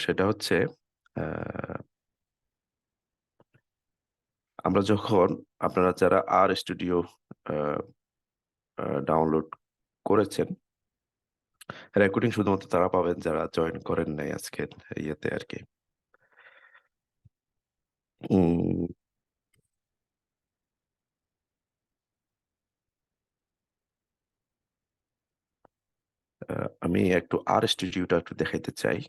সেটা হচ্ছে আহ, আমরা যখন আপনারা যারা আর স্টুডিও ডাউনলোড করেছেন, রেকর্ডিং শুধুমাত্র তারা পাবেন যারা জয়েন করেন নাই আজকের ইয়েতে আর কি। উম, আমি একটু আর স্টুডিওটা একটু দেখাইতে চাই।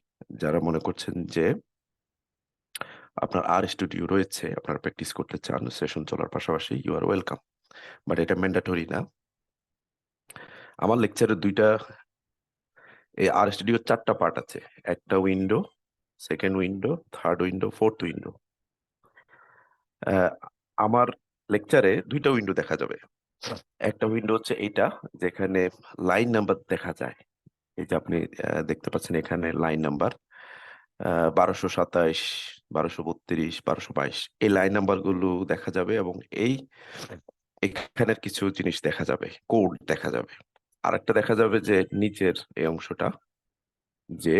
যারা মনে করছেন যে আপনার আর স্টুডিও রয়েছে, আপনারা প্র্যাকটিস করতে চান সেশন চলার পাশাপাশি, ইউ আর ওয়েলকাম, বাট এটা ম্যান্ডেটরি না। আমার লেকচারের এই আর স্টুডিওর 4টা পার্ট আছে। একটা window, second window, third window, fourth window. আমার লেকচারে 2টা উইন্ডো দেখা যাবে। একটা উইন্ডো হচ্ছে এইটা, যেখানে লাইন নাম্বার দেখা যায়। এই যে আপনি দেখতে পাচ্ছেন এখানে লাইন নাম্বার 1227, 1232, 1222, এই লাইন নাম্বার গুলো দেখা যাবে এবং এখানের কিছু জিনিস দেখা যাবে, কোড দেখা যাবে। আরেকটা দেখা যাবে যে নিচের এই অংশটা, যে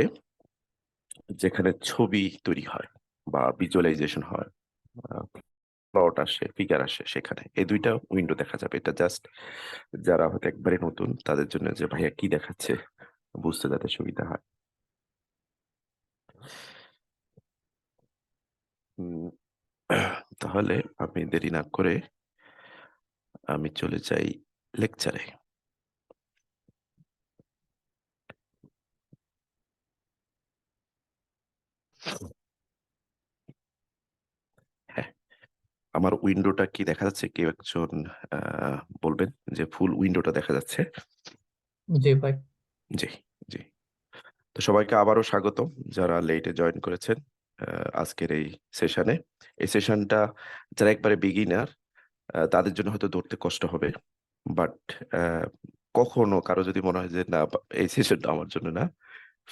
যেখানে ছবি তৈরি হয় বা ভিজুয়ালাইজেশন হয়, প্লট আসে, ফিগার আসে, সেখানে এই 2টা উইন্ডো দেখা যাবে। এটা জাস্ট যারা হয়তো একবারে নতুন তাদের জন্য, যে ভাইয়া কি দেখাচ্ছে বুঝতে যাতে সুবিধা হয়। উম, তাহলে আমি দেরি না করে আমি চলে যাই লেকচারে। হ্যাঁ, আমার উইন্ডোটা কি দেখা যাচ্ছে? কেউ একজন বলবেন যে ফুল উইন্ডোটা দেখা যাচ্ছে? জি ভাই। জি, জি। তো সবাইকে আবারও স্বাগতম যারা লেটে জয়েন করেছেন আজকের এই সেশনে। এই সেশনটা যারা একবারে বিগিনার তাদের জন্য হয়তো ধরতে কষ্ট হবে, বাট কখনো কারো যদি মনে হয় যে না, এই সেশনটা আমার জন্য না,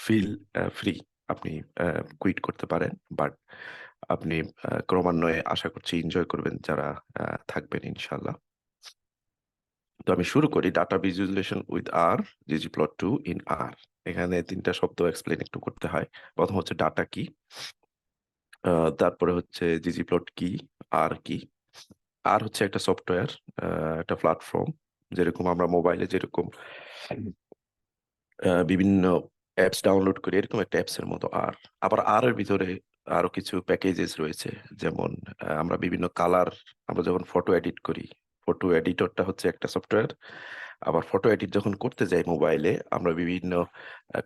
ফিল ফ্রি, আপনি কুইট করতে পারেন। বাট আপনি ক্রমান্বয়ে আশা করছি এনজয় করবেন যারা থাকবেন ইনশাল্লাহ। তো আমি শুরু করি। Data visualisation with R, ggplot2 in R. এখানে 3টা শব্দ এক্সপ্লেন একটু করতে হয়। প্রথম হচ্ছে ডাটা কি, তারপরে হচ্ছে ggplot কি, আর কি। আর হচ্ছে একটা সফটওয়্যার, একটা প্ল্যাটফর্ম, যেরকম আমরা মোবাইলে যেরকম বিভিন্ন অ্যাপস ডাউনলোড করি, এরকম একটা অ্যাপস এর মতো আর। আবার আর এর ভিতরে আরো কিছু প্যাকেজেস রয়েছে। যেমন আমরা বিভিন্ন কালার, আমরা যখন ফটো এডিট করি, ফটো এডিটরটা হচ্ছে একটা সফটওয়্যার। আবার ফটো এডিট যখন করতে যাই মোবাইলে, আমরা বিভিন্ন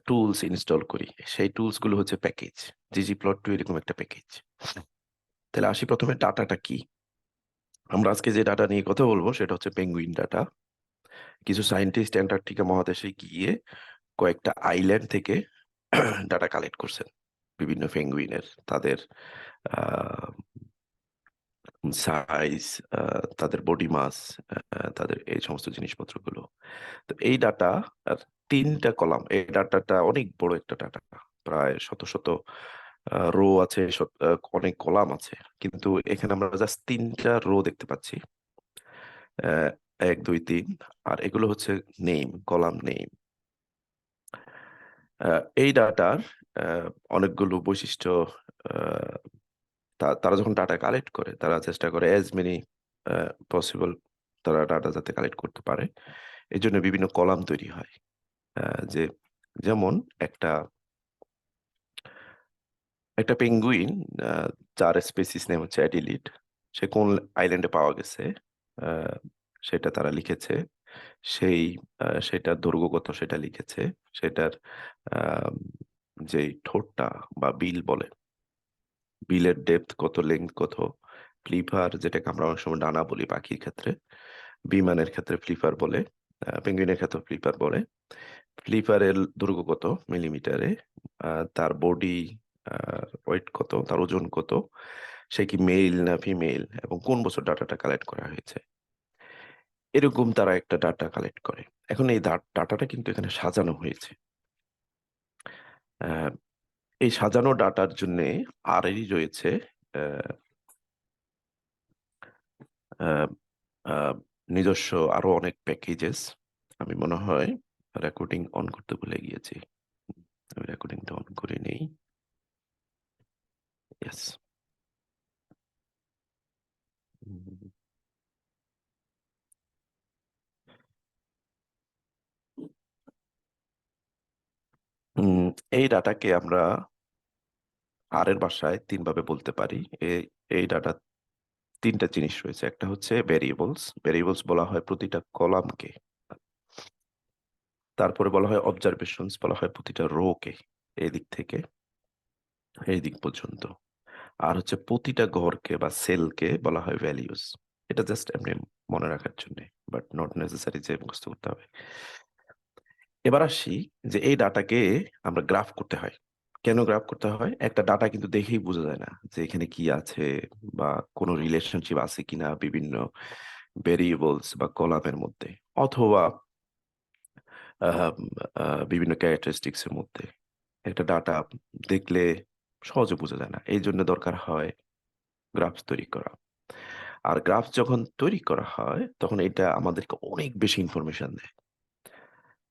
টুলস ইনস্টল করি, সেই টুলস গুলো হচ্ছে প্যাকেজ। ggplot2 এরকম একটা প্যাকেজ। তাহলে আসি প্রথমে ডাটাটা কি। আমরা আজকে যে ডাটা নিয়ে কথা বলবো সেটা হচ্ছে পেঙ্গুইন ডাটা। কিছু সায়েন্টিস্ট অ্যান্টার্কটিকা মহাদেশে গিয়ে কয়েকটা আইল্যান্ড থেকে ডাটা কালেক্ট করছেন বিভিন্ন পেঙ্গুইনের, তাদের সাইজ, তাদের বডি মাস, তাদের এই সমস্ত জিনিসপত্রগুলো। তো এই ডাটা আর 3টা কলাম, এই ডাটাটা অনেক বড় একটা ডাটা, প্রায় শত শত রো আছে, অনেক কলাম আছে। কিন্তু এখানে আমরা জাস্ট 3টা রো দেখতে পাচ্ছি, আহ, 1, 2, 3। আর এগুলো হচ্ছে নেম, কলাম নেম। এই ডাটার অনেকগুলো বৈশিষ্ট্য। আহ, তারা যখন ডাটা কালেক্ট করে, তারা চেষ্টা করে অ্যাজ মেনি পসিবল তারা ডাটা যাতে কালেক্ট করতে পারে। এই জন্য বিভিন্ন কলাম তৈরি হয়। যে যেমন একটা একটা পেঙ্গুইন, যার স্পেসিস নেম হচ্ছে অ্যাডিলিড, সে কোন আইল্যান্ডে পাওয়া গেছে আহ, সেটা তারা লিখেছে। সেই সেটার দৈর্ঘ্য কত সেটা লিখেছে। সেটার আহ, যেই ঠোঁটটা বা বিল বলে, বিলের ডেপথ কত, লেন্থ কত, ফ্লিপার যেটাকে আমরা অনেক সময় ডানা বলি পাখির ক্ষেত্রে, বিমানের ক্ষেত্রে ফ্লিপার বলে, পেঙ্গুইনের ক্ষেত্রে ফ্লিপার বলে। ফ্লিপারের দৈর্ঘ্য কত মিলিমিটারে, তার বডি ওয়েট কত, তার ওজন কত, সে কি মেল না ফিমেল, এবং কোন বছর ডাটাটা কালেক্ট করা হয়েছে, এরকম তারা একটা ডাটা কালেক্ট করে। এখন এই ডাটাটা কিন্তু এখানে সাজানো হয়েছে। আহ, এই সাজানো ডাটার জন্য আরই রয়েছে আহ, আহ, আহ, নিজস্ব আরো অনেক প্যাকেজেস। আমি মনে হয় রেকর্ডিং অন করতে ভুলে গিয়েছি, আমি রেকর্ডিংটা অন করে নেই। এই ডাটাকে আমরা আর এর ভাষায় ৩ ভাবে বলতে পারি। এই ডাটা ৩ টা জিনিস রয়েছে। একটা হচ্ছে ভেরিয়েবলস। ভেরিয়েবলস বলা হয় প্রতিটা কলামকে। তারপরে বলা হয় অবজারভেশনস, বলা হয় প্রতিটা রো কে এই দিক থেকে এই দিক পর্যন্ত। আর হচ্ছে প্রতিটা ঘরকে বা সেলকে বলা হয় ভ্যালিউস। এটা জাস্ট এমনি মনে রাখার জন্য, বাট নট নেসেসারি যে মুখস্থ করতে হবে। এবার আসি যে এই ডাটাকে আমরা গ্রাফ করতে হয়। কেন গ্রাফ করতে হয়? একটা ডাটা কিন্তু দেখেই বোঝা যায় না যে এখানে কি আছে বা কোনো রিলেশনশিপ আছে কিনা বিভিন্ন ভেরিয়েবলস বা কলামের মধ্যে, অথবা আহ, বিভিন্ন ক্যারেক্টারিস্টিক্স এর মধ্যে। একটা ডাটা দেখলে সহজে বোঝা যায় না, এই জন্য দরকার হয় গ্রাফ তৈরি করা। আর গ্রাফ যখন তৈরি করা হয় তখন এটা আমাদেরকে অনেক বেশি ইনফরমেশন দেয়।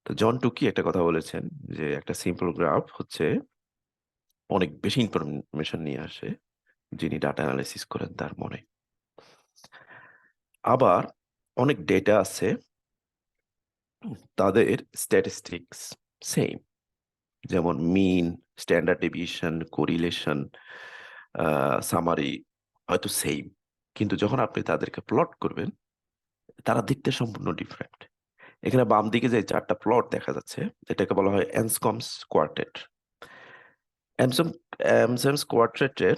তো জন টুকি একটা কথা বলেছেন যে একটা সিম্পল গ্রাফ হচ্ছে অনেক বেশি ইনফরমেশন নিয়ে আসে যিনি ডাটা অ্যানালাইসিস করেন তার মনে। আবার অনেক ডেটা আছে, তাদের স্ট্যাটিস্টিক্স সেম, যেমন মিন, স্ট্যান্ডার্ড ডেভিয়েশন, কোরিলেশন, সামারি হয়তো সেম, কিন্তু যখন আপনি তাদেরকে প্লট করবেন তারা দেখতে সম্পূর্ণ ডিফারেন্ট। এখানে বাম দিকে যে 4টা প্লট দেখা যাচ্ছে এটাকে বলা হয় অ্যানসকমস কোয়ার্টেট। অ্যামসেমস কোয়ার্টেটের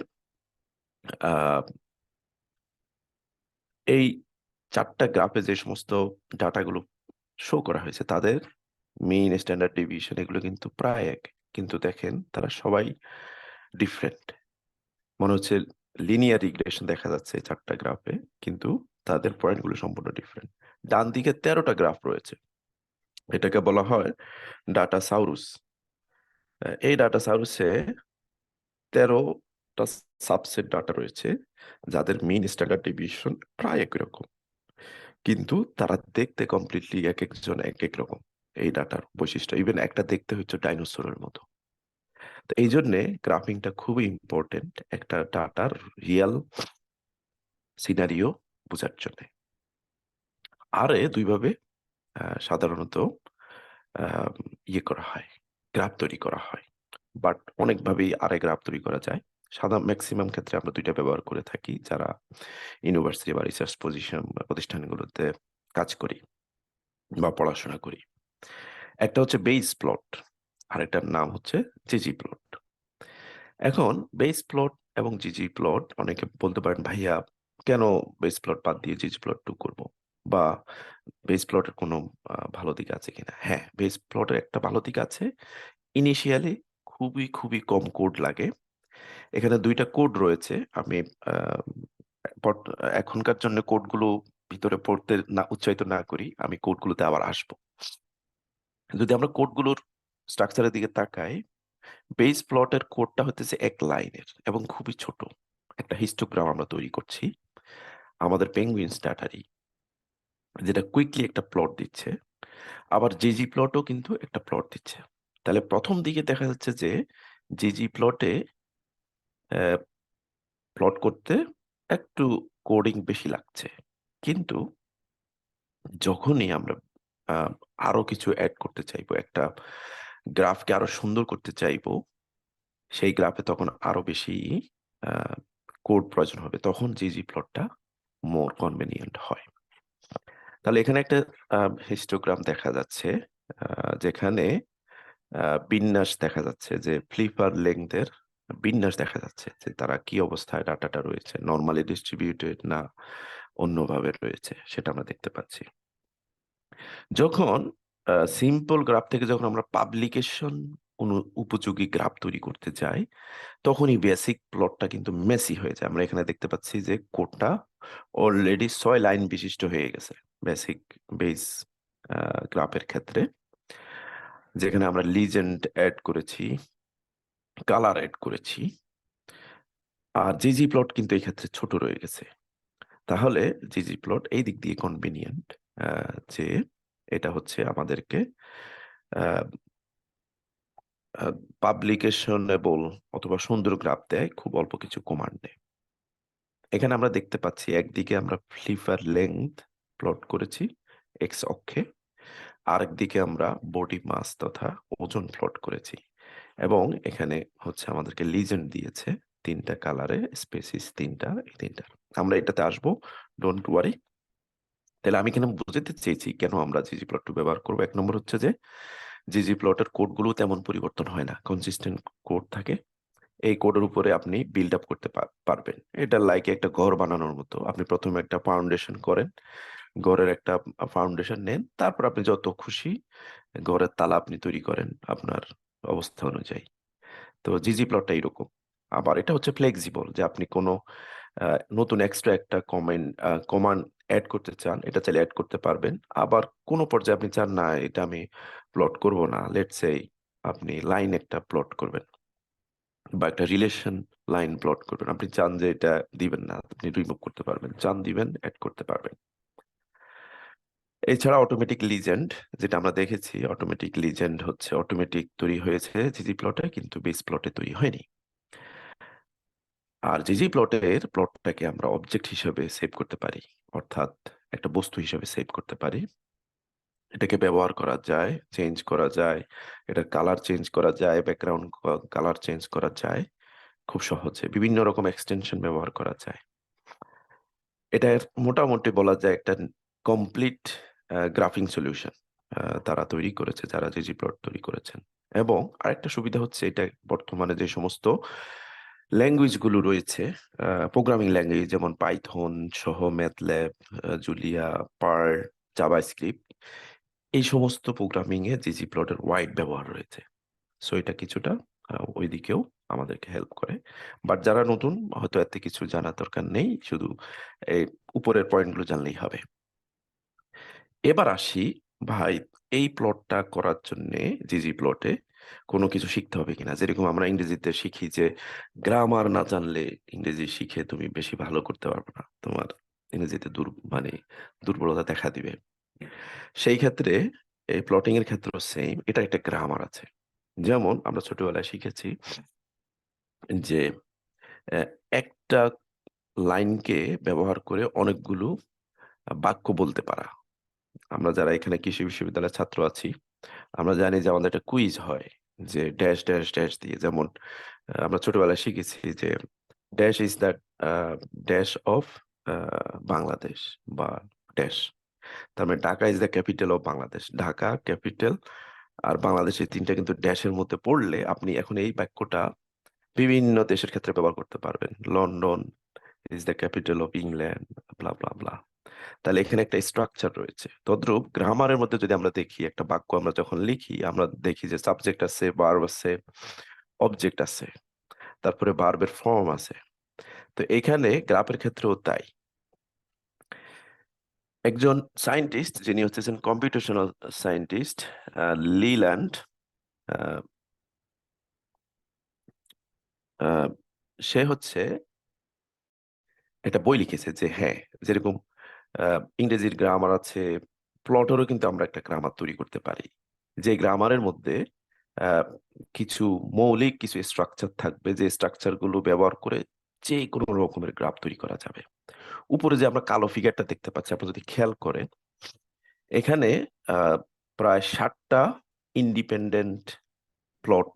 এই 4টা গ্রাফে যে সমস্ত ডাটাগুলো শো করা হয়েছে তাদের মিন, স্ট্যান্ডার্ড ডেভিয়েশন এগুলো কিন্তু প্রায় এক, কিন্তু দেখেন তারা সবাই ডিফারেন্ট। মনে হচ্ছে লিনিয়ার রিগ্রেশন দেখা যাচ্ছে 4টা গ্রাফে, কিন্তু তাদের পয়েন্টগুলো সম্পূর্ণ ডিফারেন্ট। ডান দিকে 13টা গ্রাফ রয়েছে, এটাকে বলা হয় ডাটা সাউরুস। এই ডাটা সাউরুসে 13টা সাবসেট ডাটা রয়েছে যাদের মিন, স্ট্যান্ডার্ড ডেভিয়েশন প্রায় একই রকম, কিন্তু তারা দেখতে কমপ্লিটলি এক একজন এক এক রকম। এই ডাটার বৈশিষ্ট্য, ইভেন একটা দেখতে হচ্ছে ডাইনোসরের মতো। তো এই জন্যে গ্রাফিংটা খুবই ইম্পর্টেন্ট একটা ডাটার রিয়েল সিনারিও বোঝার জন্য। আর এ দুইভাবে সাধারণত আহ, ইয়ে করা হয়, গ্রাফ তৈরি করা হয়, বাট অনেকভাবেই আরে গ্রাফ তৈরি করা যায়। ম্যাক্সিমাম ক্ষেত্রে আমরা 2টা ব্যবহার করে থাকি যারা ইউনিভার্সিটি বা রিসার্চ পজিশন বা প্রতিষ্ঠানগুলোতে কাজ করি বা পড়াশোনা করি। একটা হচ্ছে বেস প্লট, আর এটার নাম হচ্ছে জিজি প্লট। এখন বেস প্লট এবং জিজি প্লট, অনেকে বলতে পারেন ভাইয়া কেন বেস প্লট বাদ দিয়ে জিজি প্লট 2 করবো, বা বেস প্লটের কোনো ভালো দিক আছে কিনা। হ্যাঁ, বেস প্লটের একটা ভালো দিক আছে, ইনিশিয়ালি খুবই খুবই কম কোড লাগে। এখানে 2টা কোড রয়েছে, আমি আহ, এখনকার জন্য কোডগুলো ভিতরে পড়তে না উৎসাহিত না করি, আমি কোডগুলোতে আবার আসবো। যদি আমরা কোডগুলোর স্ট্রাকচারের দিকে তাকাই, বেস প্লটের কোডটা হতেছে 1 লাইনের এবং খুবই ছোট। একটা হিস্টোগ্রাম আমরা তৈরি করছি আমাদের পেঙ্গুইন স্ট্যাটারি, যেটা কুইকলি একটা প্লট দিচ্ছে। আবার জিজি প্লটও কিন্তু একটা প্লট দিচ্ছে। তাহলে প্রথম দিকে দেখা যাচ্ছে যে জিজি প্লটে প্লট করতে একটু কোডিং বেশি লাগছে, কিন্তু যখনই আমরা আহ, আরো কিছু অ্যাড করতে চাইবো, একটা গ্রাফকে আরো সুন্দর করতে চাইবো, সেই গ্রাফে তখন আরো বেশি কোড প্রয়োজন হবে, তখন জিজি প্লটটা মোর কনভেনিয়েন্ট হয়। তাহলে এখানে একটা হিস্টোগ্রাম দেখা যাচ্ছে, যেখানে বিন্যাস দেখা যাচ্ছে, যে ফ্লিপার লেংথের বিন্যাস দেখা যাচ্ছে যে তারা কি অবস্থায় ডাটাটা রয়েছে, নর্মালি ডিস্ট্রিবিউটেড না অন্যভাবে রয়েছে, সেটা আমরা দেখতে পাচ্ছি। যখন সিম্পল গ্রাফ থেকে যখন আমরা পাবলিকেশন উপযোগী গ্রাফ তৈরি করতে যাই, তখনই বেসিক প্লটটা কিন্তু মেসি হয়ে যায়। আমরা এখানে দেখতে পাচ্ছি যে কোডটা অলরেডি 6 লাইন বিশিষ্ট হয়ে গেছে বেসিক বেস গ্রাফের ক্ষেত্রে, যেখানে আমরা লিজেন্ড অ্যাড করেছি, কালার অ্যাড করেছি। আর জিজি প্লট কিন্তু এই ক্ষেত্রে ছোট রয়ে গেছে। তাহলে জিজি প্লট এই দিক দিয়ে কনভিনিয়েন্ট, যে এটা হচ্ছে আমাদেরকে পাবলিকেশনেবল অথবা সুন্দর গ্রাফ দেয় খুব অল্প কিছু কমান্ডে। এখানে আমরা দেখতে পাচ্ছি একদিকে আমরা ফ্লিপার লেংথ প্লট করেছি এক্স অক্ষে, আরেকদিকে আমরা বডি মাস তথা ওজন প্লট করেছি, এবং এখানে হচ্ছে আমাদেরকে লিজেন্ড দিয়েছে তিনটা কালারে, স্পেসিস তিনটা, এই তিনটা। আমরা এটাতে আসবো, ডোন্ট ওয়ারি। তাহলে আমি এখানে বুঝাতে চেয়েছি কেন আমরা জিজি প্লট ব্যবহার করবো। এক নম্বর হচ্ছে যে জিজি প্লটের কোডগুলো তেমন পরিবর্তন হয় না, কনসিস্টেন্ট কোড থাকে। এই কোডের উপরে আপনি বিল্ড আপ করতে পারবেন। এটা লাইক একটা ঘর বানানোর মতো। আপনি প্রথমে একটা ফাউন্ডেশন করেন, ঘরের একটা ফাউন্ডেশন নেন, তারপর আপনি যত খুশি ঘরের তালা আপনি তৈরি করেন আপনার অবস্থা অনুযায়ী। তো জিজি প্লটটা এরকম। আবার এটা হচ্ছে ফ্লেক্সিবল, যে আপনি কোনো নতুন এক্সট্রা একটা কমান্ড অ্যাড করতে চান, এটা চাইলে অ্যাড করতে পারবেন। আবার কোনো পর্যায়ে আপনি চান না এটা আমি প্লট করব না, লেটস সে আপনি লাইন একটা প্লট করবেন বা একটা রিলেশন লাইন প্লট করবেন, আপনি চান যে এটা দিবেন না, আপনি রিমুভ করতে পারবেন, চান দিবেন, অ্যাড করতে পারবেন। এছাড়া অটোমেটিক লিজেন্ড, যেটা আমরা দেখেছি, অটোমেটিক লিজেন্ড হচ্ছে অটোমেটিক তৈরি হয়েছে জিজি প্লটে, কিন্তু বেস প্লটে তৈরি হয়নি। আর জিজি প্লটের প্লটটাকে আমরা অবজেক্ট হিসেবে সেভ করতে পারি, অর্থাৎ একটা বস্তু হিসেবে সেভ করতে পারি। এটাকে ব্যবহার করা যায়, চেঞ্জ করা যায়, এটার কালার চেঞ্জ করা যায়, ব্যাকগ্রাউন্ড কালার চেঞ্জ করা যায় খুব সহজে, বিভিন্ন রকম এক্সটেনশন ব্যবহার করা যায়। এটা মোটামুটি বলা যায় একটা কমপ্লিট গ্রাফিং সলিউশন তারা তৈরি করেছে, যারা জিজি প্লট তৈরি করেছেন। এবং আরেকটা সুবিধা হচ্ছে, এটা বর্তমানে যে সমস্ত ল্যাঙ্গুয়েজ গুলো রয়েছে, প্রোগ্রামিং ল্যাঙ্গুয়েজ যেমন পাইথন সহ ম্যাথল্যাব, জুলিয়া, পার্ল, জাভাস্ক্রিপ্ট, এই সমস্ত প্রোগ্রামিং এ জিজি প্লটের ওয়াইড ব্যবহার রয়েছে। সো এটা কিছুটা ওইদিকেও আমাদেরকে হেল্প করে। বাট যারা নতুন, হয়তো এত কিছু জানার দরকার নেই, শুধু এই উপরের পয়েন্টগুলো জানলেই হবে। এবার আসি ভাই, এই প্লটটা করার জন্য জিজি প্লটে কোনো কিছু শিখতে হবে কিনা। যেরকম আমরা ইংরেজিতে শিখি যে গ্রামার না জানলে ইংরেজি শিখে তুমি বেশি ভালো করতে পারবে না, তোমার ইংরেজিতে মানে দুর্বলতা দেখা দিবে। সেই ক্ষেত্রে এই প্লটিং এর ক্ষেত্রেও সেম, এটা একটা গ্রামার আছে। যেমন আমরা ছোটবেলায় শিখেছি যে আহ, একটা লাইনকে ব্যবহার করে অনেকগুলো বাক্য বলতে পারা। আমরা যারা এখানে কৃষি বিশ্ববিদ্যালয়ের ছাত্র আছি, আমরা জানি যে আমাদের একটা কুইজ হয়, যে ড্যাশ ড্যাশ ড্যাশ দিয়ে, যেমন আমরা ছোটবেলায় শিখেছি যে dash is the dash of Bangladesh, বা ড্যাশ, তার মানে Dhaka is the capital of Bangladesh. Dhaka capital আর বাংলাদেশ, এই তিনটা কিন্তু ড্যাশের মধ্যে পড়লে আপনি এখন এই বাক্যটা বিভিন্ন দেশের ক্ষেত্রে ব্যবহার করতে পারবেন। London is the capital of England, blah blah blah. তাহলে এখানে একটা স্ট্রাকচার রয়েছে। তদ্রূপ গ্রামারের মধ্যে যদি আমরা দেখি, একটা বাক্য আমরা যখন লিখি, আমরা দেখি যে সাবজেক্ট আছে, ভার্ব আছে, অবজেক্ট আছে, তারপরে ভার্বের ফর্ম আছে। তো এখানে গ্রাফের ক্ষেত্রেও তাই। একজন সায়েন্টিস্ট, যিনি হচ্ছেন কম্পিউটেশনাল সায়েন্টিস্ট, লিল্যান্ড, আহ, আহ, সে হচ্ছে একটা বই লিখেছে যে হ্যাঁ, যেরকম ইংরেজির গ্রামার আছে, প্লটেরও কিন্তু আমরা একটা গ্রামার তৈরি করতে পারি। যে গ্রামারের মধ্যে আহ, কিছু মৌলিক কিছু স্ট্রাকচার থাকবে, যে স্ট্রাকচার গুলো ব্যবহার করে যে কোনো রকমের গ্রাফ তৈরি করা যাবে। উপরে যে আমরা কালো ফিগারটা দেখতে পাচ্ছি, আপনি যদি খেয়াল করেন, এখানে আহ, প্রায় 60টা ইন্ডিপেন্ডেন্ট প্লট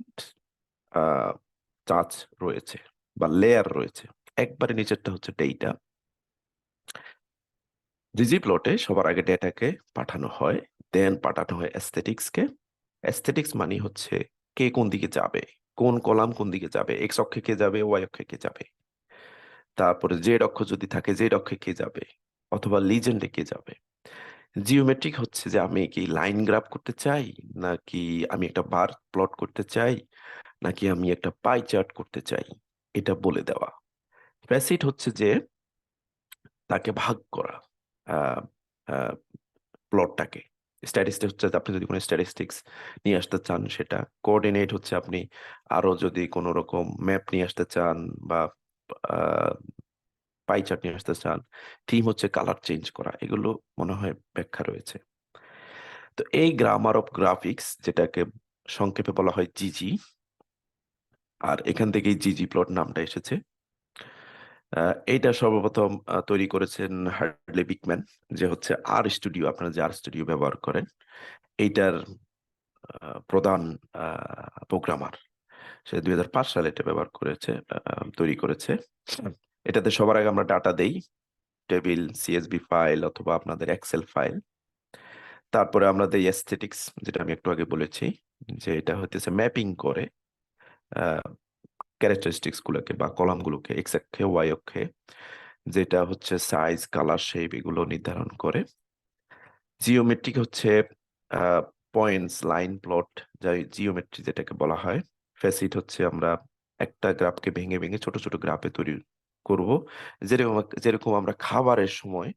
চার্জ রয়েছে বা লেয়ার রয়েছে। একবারে নিচেরটা হচ্ছে ডেটা। জিজি প্লটে সবার আগে ডেটাকে পাঠানো হয়, দেন পাঠানো হয় অ্যাস্থেটিক্সকে। অ্যাস্থেটিক্স মানে হচ্ছে কে কোন দিকে যাবে, কোন কলাম কোন দিকে যাবে, এক্স অক্ষে কে যাবে, ওয়াই অক্ষে কে যাবে, তারপরে জেড অক্ষ যদি থাকে জেড অক্ষে কে যাবে, অথবা লিজেন্ডে কে যাবে। জিওমেট্রিক হচ্ছে যে আমি কি লাইন গ্রাফ করতে চাই, নাকি আমি একটা বার প্লট করতে চাই, নাকি আমি একটা পাই চার্ট করতে চাই, এটা বলে দেওয়া। ফ্যাসিট হচ্ছে যে তাকে ভাগ করা প্লটটাকে। স্ট্যাটিস্টিক্স হচ্ছে যে আপনি যদি কোনো স্ট্যাটিস্টিক্স নিয়ে আসতে চান সেটা। কোঅর্ডিনেট হচ্ছে আপনি আরো যদি কোনো রকম ম্যাপ নিয়ে আসতে চান, বা পাই চার্ট নিয়ে আসতে চান। থিম হচ্ছে কালার চেঞ্জ করা। এগুলো মনে হয় ব্যাখ্যা রয়েছে। তো এই গ্রামার অফ গ্রাফিক্স, যেটাকে সংক্ষেপে বলা হয় জিজি। আর এখান থেকেই জিজি প্লট নামটা এসেছে। এইটা সর্বপ্রথম তৈরি করেছেন হার্ডলে বিকম্যান, যে হচ্ছে আর স্টুডিও, আপনারা যে আর স্টুডিও ব্যবহার করেন এইটার প্রধান প্রোগ্রামার। সে 2005 সালে এটা ব্যবহার করেছে, তৈরি করেছে। এটাতে সবার আগে আমরা ডাটা দেই, টেবিল, সিএসভি ফাইল অথবা আপনাদের এক্সেল ফাইল। তারপরে আমরা দেই এস্থেটিক্স, যেটা আমি একটু আগে বলেছি, যে এটা হইতেছে ম্যাপিং করে ক্যারেক্টারিস্টিক্স গুলোকে বা কলাম গুলোকে এক্স অক্ষে ওয়াই অক্ষে, যেটা হচ্ছে সাইজ, কালার, শেপ এগুলো নির্ধারণ করে। জিওমেট্রিক হচ্ছে পয়েন্টস, লাইন, প্লট, যাই জিওমেট্রি যেটাকে বলা হয়। ফেসিট হচ্ছে আমরা একটা গ্রাফকে ভেঙে ভেঙে ছোট ছোট গ্রাফে তৈরি করব, যেরকম যেরকম আমরা খাবারের সময়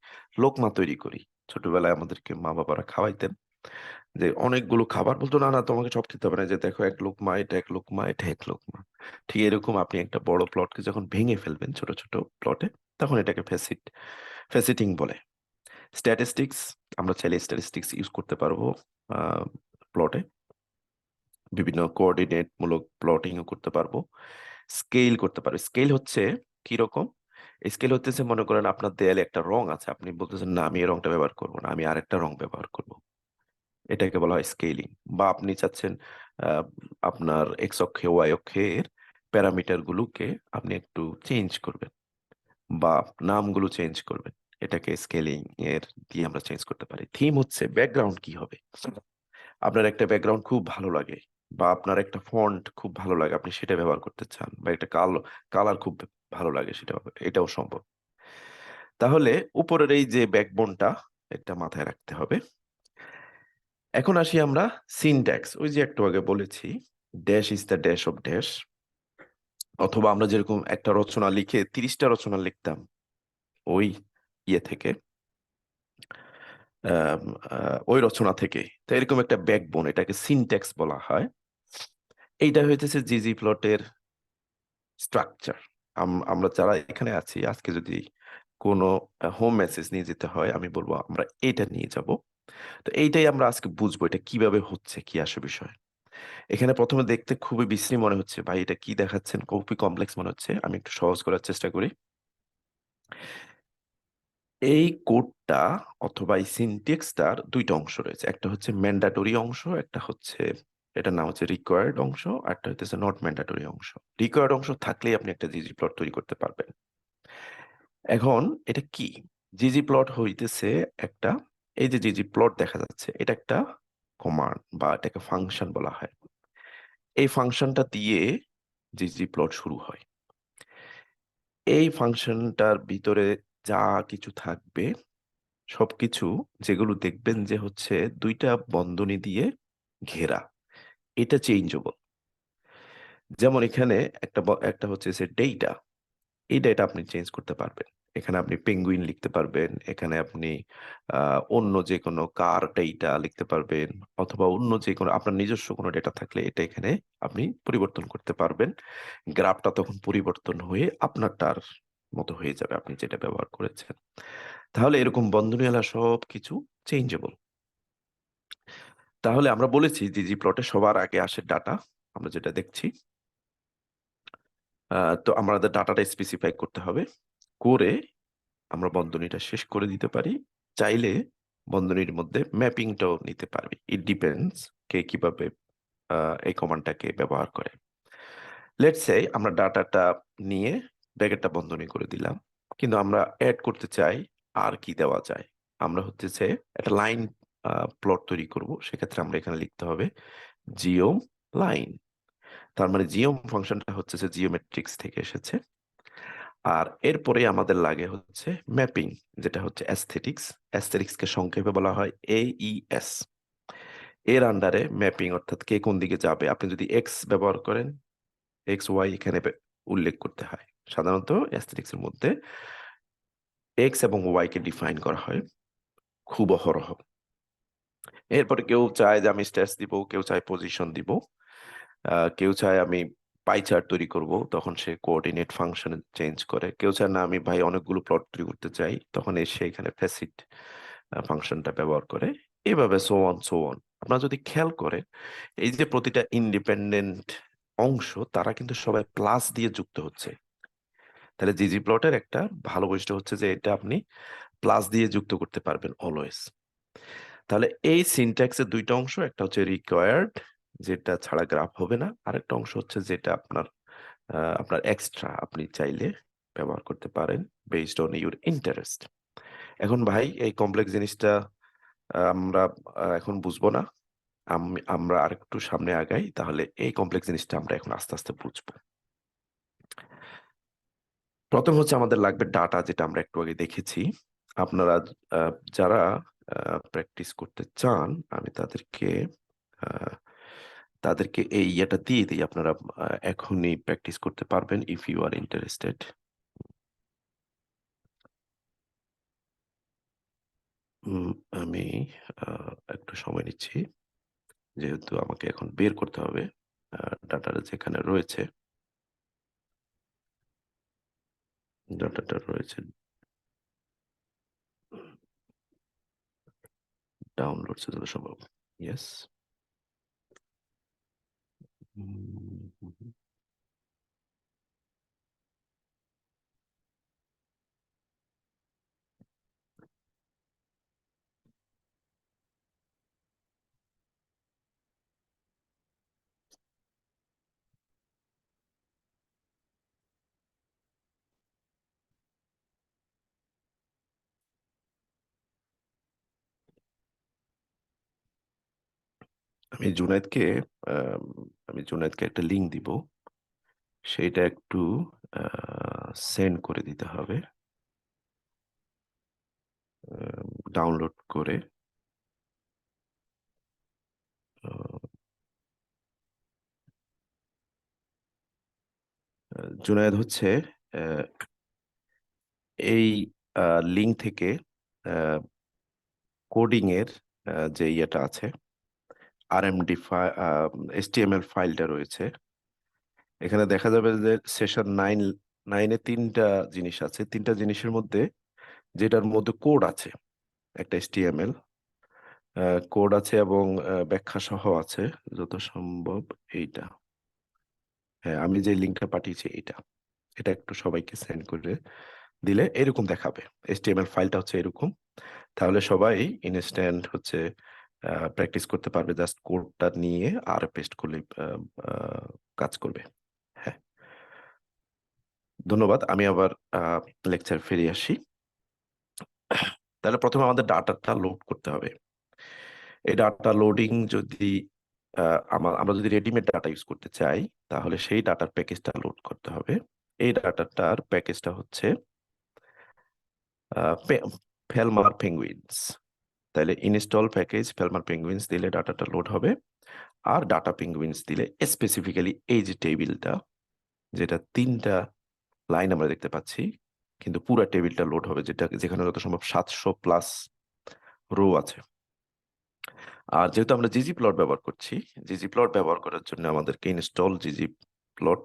লোকমা তৈরি করি। ছোটবেলায় আমাদেরকে মা বাবারা খাওয়াইতেন, যে অনেকগুলো খাবার বলতো, না না তোমাকে সব খেতে হবে না, যে দেখো এক লোকমা, এটা এক লোকমা, এটা এক লোকমা। ঠিক এরকম আপনি একটা বড় প্লটকে যখন ভেঙে ফেলবেন ছোট ছোট প্লটে, তখন এটাকে ফেসিটিং বলে। স্ট্যাটিস্টিক্স, আমরা চাইলে স্ট্যাটিস্টিক্স ইউজ করতে পারবো প্লটে, বিভিন্ন কোঅর্ডিনেট মূলক প্লটিংও করতে পারবো। স্কেল করতে পারবো। স্কেল হচ্ছে কিরকম? স্কেল হচ্ছে, মনে করেন আপনার দেয়ালে একটা রং আছে, আপনি বলতেছেন না আমি এই রংটা ব্যবহার করবো না, আমি আরেকটা রং ব্যবহার করব, এটাকে বলা হয় স্কেলিং। বা আপনি চাচ্ছেন আহ, আপনার এক্স অক্ষে ওয়াই অক্ষের প্যারামিটার গুলোকে আপনি একটু চেঞ্জ করবেন বা নামগুলো চেঞ্জ করবেন, এটাকে স্কেলিং এর দিয়ে আমরা চেঞ্জ করতে পারি। থিম হচ্ছে ব্যাকগ্রাউন্ড কি হবে। আপনার একটা ব্যাকগ্রাউন্ড খুব ভালো লাগে বা আপনার একটা ফন্ট খুব ভালো লাগে, আপনি সেটা ব্যবহার করতে চান, বা একটা কালার খুব ভালো লাগে, সেটা এটাও সম্ভব। তাহলে উপরের এই যে ব্যাকবোনটা, এটা মাথায় রাখতে হবে। এখন আসি আমরা সিনট্যাক্স, ওই যে একটু আগে বলেছি, dash is the dash of dash. অথবা আমরা যেরকম একটা রচনা লিখে 30টা রচনা লিখতাম ওই ইয়ে থেকে, আম, ওই রচনা থেকে, তো এরকম একটা ব্যাকবোন, এটাকে সিনট্যাক্স বলা হয়। এইটা হইতেছে জিজি প্লটের স্ট্রাকচার। আমরা যারা এখানে আছি আজকে, যদি কোনো হোম মেসেজ নিয়ে যেতে হয়, আমি বলবো আমরা এটা নিয়ে যাব। তো এইটাই আমরা আজকে বুঝবো এটা কিভাবে হচ্ছে, কি আসে বিষয়। এখানে প্রথমে দেখতে খুবই বিশ্রী মনে হচ্ছে, ভাই এটা কি দেখাচ্ছেন, খুবই কমপ্লেক্স মনে হচ্ছে, আমি একটু সহজ করার চেষ্টা করি। এই কোডটা অথবা এই সিনট্যাক্সটার দুইটা অংশ রয়েছে, একটা হচ্ছে ম্যান্ডাটরি অংশ, একটা হচ্ছে, এটার নাম হচ্ছে রিকোয়ার্ড অংশ, আর একটা হচ্ছে নট ম্যান্ডাটরি অংশ। রিকোয়ার্ড অংশ থাকলেই আপনি একটা জিজি প্লট তৈরি করতে পারবেন। এখন এটা কি? জিজি প্লট হইতেছে একটা, এই যে জিজি প্লট দেখা যাচ্ছে, এটা একটা কমান্ড বা এটাকে ফাংশন বলা হয়। এই ফাংশনটা দিয়ে জিজি প্লট শুরু হয়। এই ফাংশনটার ভিতরে যা কিছু থাকবে সবকিছু, যেগুলো দেখবেন যে হচ্ছে দুইটা বন্ধনী দিয়ে ঘেরা, এটা চেঞ্জেবল। যেমন এখানে একটা হচ্ছে যে ডেটা, এই ডেটা আপনি চেঞ্জ করতে পারবেন। এখানে আপনি পেঙ্গুইন লিখতে পারবেন, এখানে আপনি অন্য যে কোনো কার ডেটা লিখতে পারবেন, অথবা অন্য যে কোনো আপনার নিজস্ব কোনো ডেটা থাকলে এটা এখানে আপনি পরিবর্তন করতে পারবেন। গ্রাফটা তখন পরিবর্তন হয়ে আপনারটার মতো হয়ে যাবে, আপনি যেটা ব্যবহার করেছেন। তাহলে এরকম বন্ধনীওয়ালা সব কিছু চেঞ্জেবল। তাহলে আমরা বলেছি যে জি প্লটে সবার আগে আসে ডাটা, আমরা যেটা দেখছি। তো আমাদের ডাটাটা স্পেসিফাই করতে হবে, করে আমরা বন্ধনীটা শেষ করে দিতে পারি। চাইলে বন্ধনীর মধ্যে ম্যাপিংটাও নিতে পারবি, ইট ডিপেন্ডস কে কিভাবে এই কমান্ডটাকে ব্যবহার করে। লেটস সে আমরা ডাটাটা নিয়ে ব্র্যাকেটটা বন্ধনী করে দিলাম, কিন্তু আমরা অ্যাড করতে চাই আর কি দেওয়া যায়। আমরা হচ্ছে একটা লাইন প্লট তৈরি করব, সেক্ষেত্রে আমরা এখানে লিখতে হবে জিওম লাইন। তার মানে জিওম ফাংশনটা হচ্ছে যে জিওমেট্রিক্স থেকে এসেছে। আর এরপরে আমাদের লাগে হচ্ছে ম্যাপিং, যেটা হচ্ছে অ্যাস্থেটিক্স। অ্যাস্থেটিক্সকে সংক্ষেপে বলা হয় AES। এর আন্ডারে ম্যাপিং, অর্থাৎ কে কোন দিকে যাবে। আপনি যদি এক্স ব্যবহার করেন, এক্স ওয়াই এখানে উল্লেখ করতে হয়। সাধারণত অ্যাস্থেটিক্স এর মধ্যে এক্স এবং ওয়াই কে ডিফাইন করা হয় খুব অহরহ। এরপরে কেউ চায় যে আমি স্ট্যাটস দিব, কেউ চায় পজিশন দিব, কেউ চায় আমি পাই চার্ট তৈরি করব, তখন সে কোঅর্ডিনেট ফাংশন চেঞ্জ করে। কেউ চায় না আমি ভাই অনেকগুলো প্লট তৈরি করতে চাই, তখন এসে এখানে ফ্যাসিট ফাংশনটা ব্যবহার করে। এভাবে সো অন সো অন। আপনারা যদি খেয়াল করেন, এই যে প্রতিটা ইন্ডিপেন্ডেন্ট অংশ তারা কিন্তু সবাই প্লাস দিয়ে যুক্ত হচ্ছে। তাহলে জিজি প্লটের একটা ভালো বৈশিষ্ট্য হচ্ছে যে এটা আপনি প্লাস দিয়ে যুক্ত করতে পারবেন অলওয়েজ। তাহলে এই সিনট্যাক্সের দুইটা অংশ, একটা হচ্ছে রিকোয়ার্ড, যেটা ছাড়া গ্রাফ হবে না, আরেকটা অংশ হচ্ছে যেটা আপনার এক্সট্রা, আপনি চাইলে ব্যবহার করতে পারেন বেসড অন ইউর ইন্টারেস্ট। এখন ভাই এই কমপ্লেক্স জিনিসটা আমরা এখন বুঝবো না, আমরা আরেকটু সামনে আগাই, তাহলে এই কমপ্লেক্স জিনিসটা আমরা এখন আস্তে আস্তে বুঝবো। প্রথম হচ্ছে আমাদের লাগবে ডাটা, যেটা আমরা একটু আগে দেখেছি। আপনারা যারা প্র্যাকটিস করতে চান, আমি আহ, তাদেরকে এই ইয়েটা দিয়ে দিই, আপনারা এখনই প্র্যাকটিস করতে পারবেন ইফ ইউ আর ইন্টারেস্টেড। আমি একটু সময় নিচ্ছি, যেহেতু আমাকে এখন বের করতে হবে ডাটাটা যেখানে রয়েছে। ডাটাটা রয়েছে ডাউনলোড যত সম্ভব। ইয়েস। আমি জুনায়েদকে আম, আমি জুনায়েদকে একটা লিঙ্ক দিব, সেইটা একটু সেন্ড করে দিতে হবে ডাউনলোড করে। জুনায়েদ হচ্ছে আহ, এই লিঙ্ক থেকে কোডিং এর যে ইয়েটা আছে, আরএমডি এসটিএমএল ফাইলটা রয়েছে। এখানে দেখা যাবে যে সেশন 9 তিনটা জিনিস আছে, তিনটা জিনিসের মধ্যে যেটার মধ্যে কোড আছে, একটা এসটিএমএল কোড আছে এবং ব্যাখ্যা সহ আছে যত সম্ভব। এইটা, হ্যাঁ, আমি যে লিঙ্কটা পাঠিয়েছি এটা, এটা একটু সবাইকে সেন্ড করে দিলে এরকম দেখাবে। এসটিএমএল ফাইলটা হচ্ছে এরকম। তাহলে সবাই ইনস্ট্যান্ট হচ্ছে প্র্যাকটিস করতে পারবে, জাস্ট কোডটা নিয়ে আর পেস্ট করলে কাজ করবে। হ্যাঁ, ধন্যবাদ। আমি আবার লেকচার ফিরে আসি। তাহলে প্রথমে আমাদের ডাটাটা লোড করতে হবে। এই ডাটা লোডিং যদি আমরা যদি রেডিমেড ডাটা ইউজ করতে চাই, তাহলে সেই ডাটার প্যাকেজটা লোড করতে হবে। এই ডাটাটার প্যাকেজটা হচ্ছে ফেলমার পেঙ্গুইনস। তাহলে ইনস্টল প্যাকেজ ফেলমার পেঙ্গুইনস দিলে ডাটাটা লোড হবে। আর ডাটা পেঙ্গুইনস দিলে স্পেসিফিক্যালি এই যে টেবিলটা, যেটা তিনটা লাইন আমরা দেখতে পাচ্ছি, কিন্তু পুরো টেবিলটা লোড হবে, যেখানে যত সম্ভব 700+ রো আছে। আর যেহেতু আমরা জিজি প্লট ব্যবহার করছি, জিজি প্লট ব্যবহার করার জন্য আমাদেরকে জিজি প্লট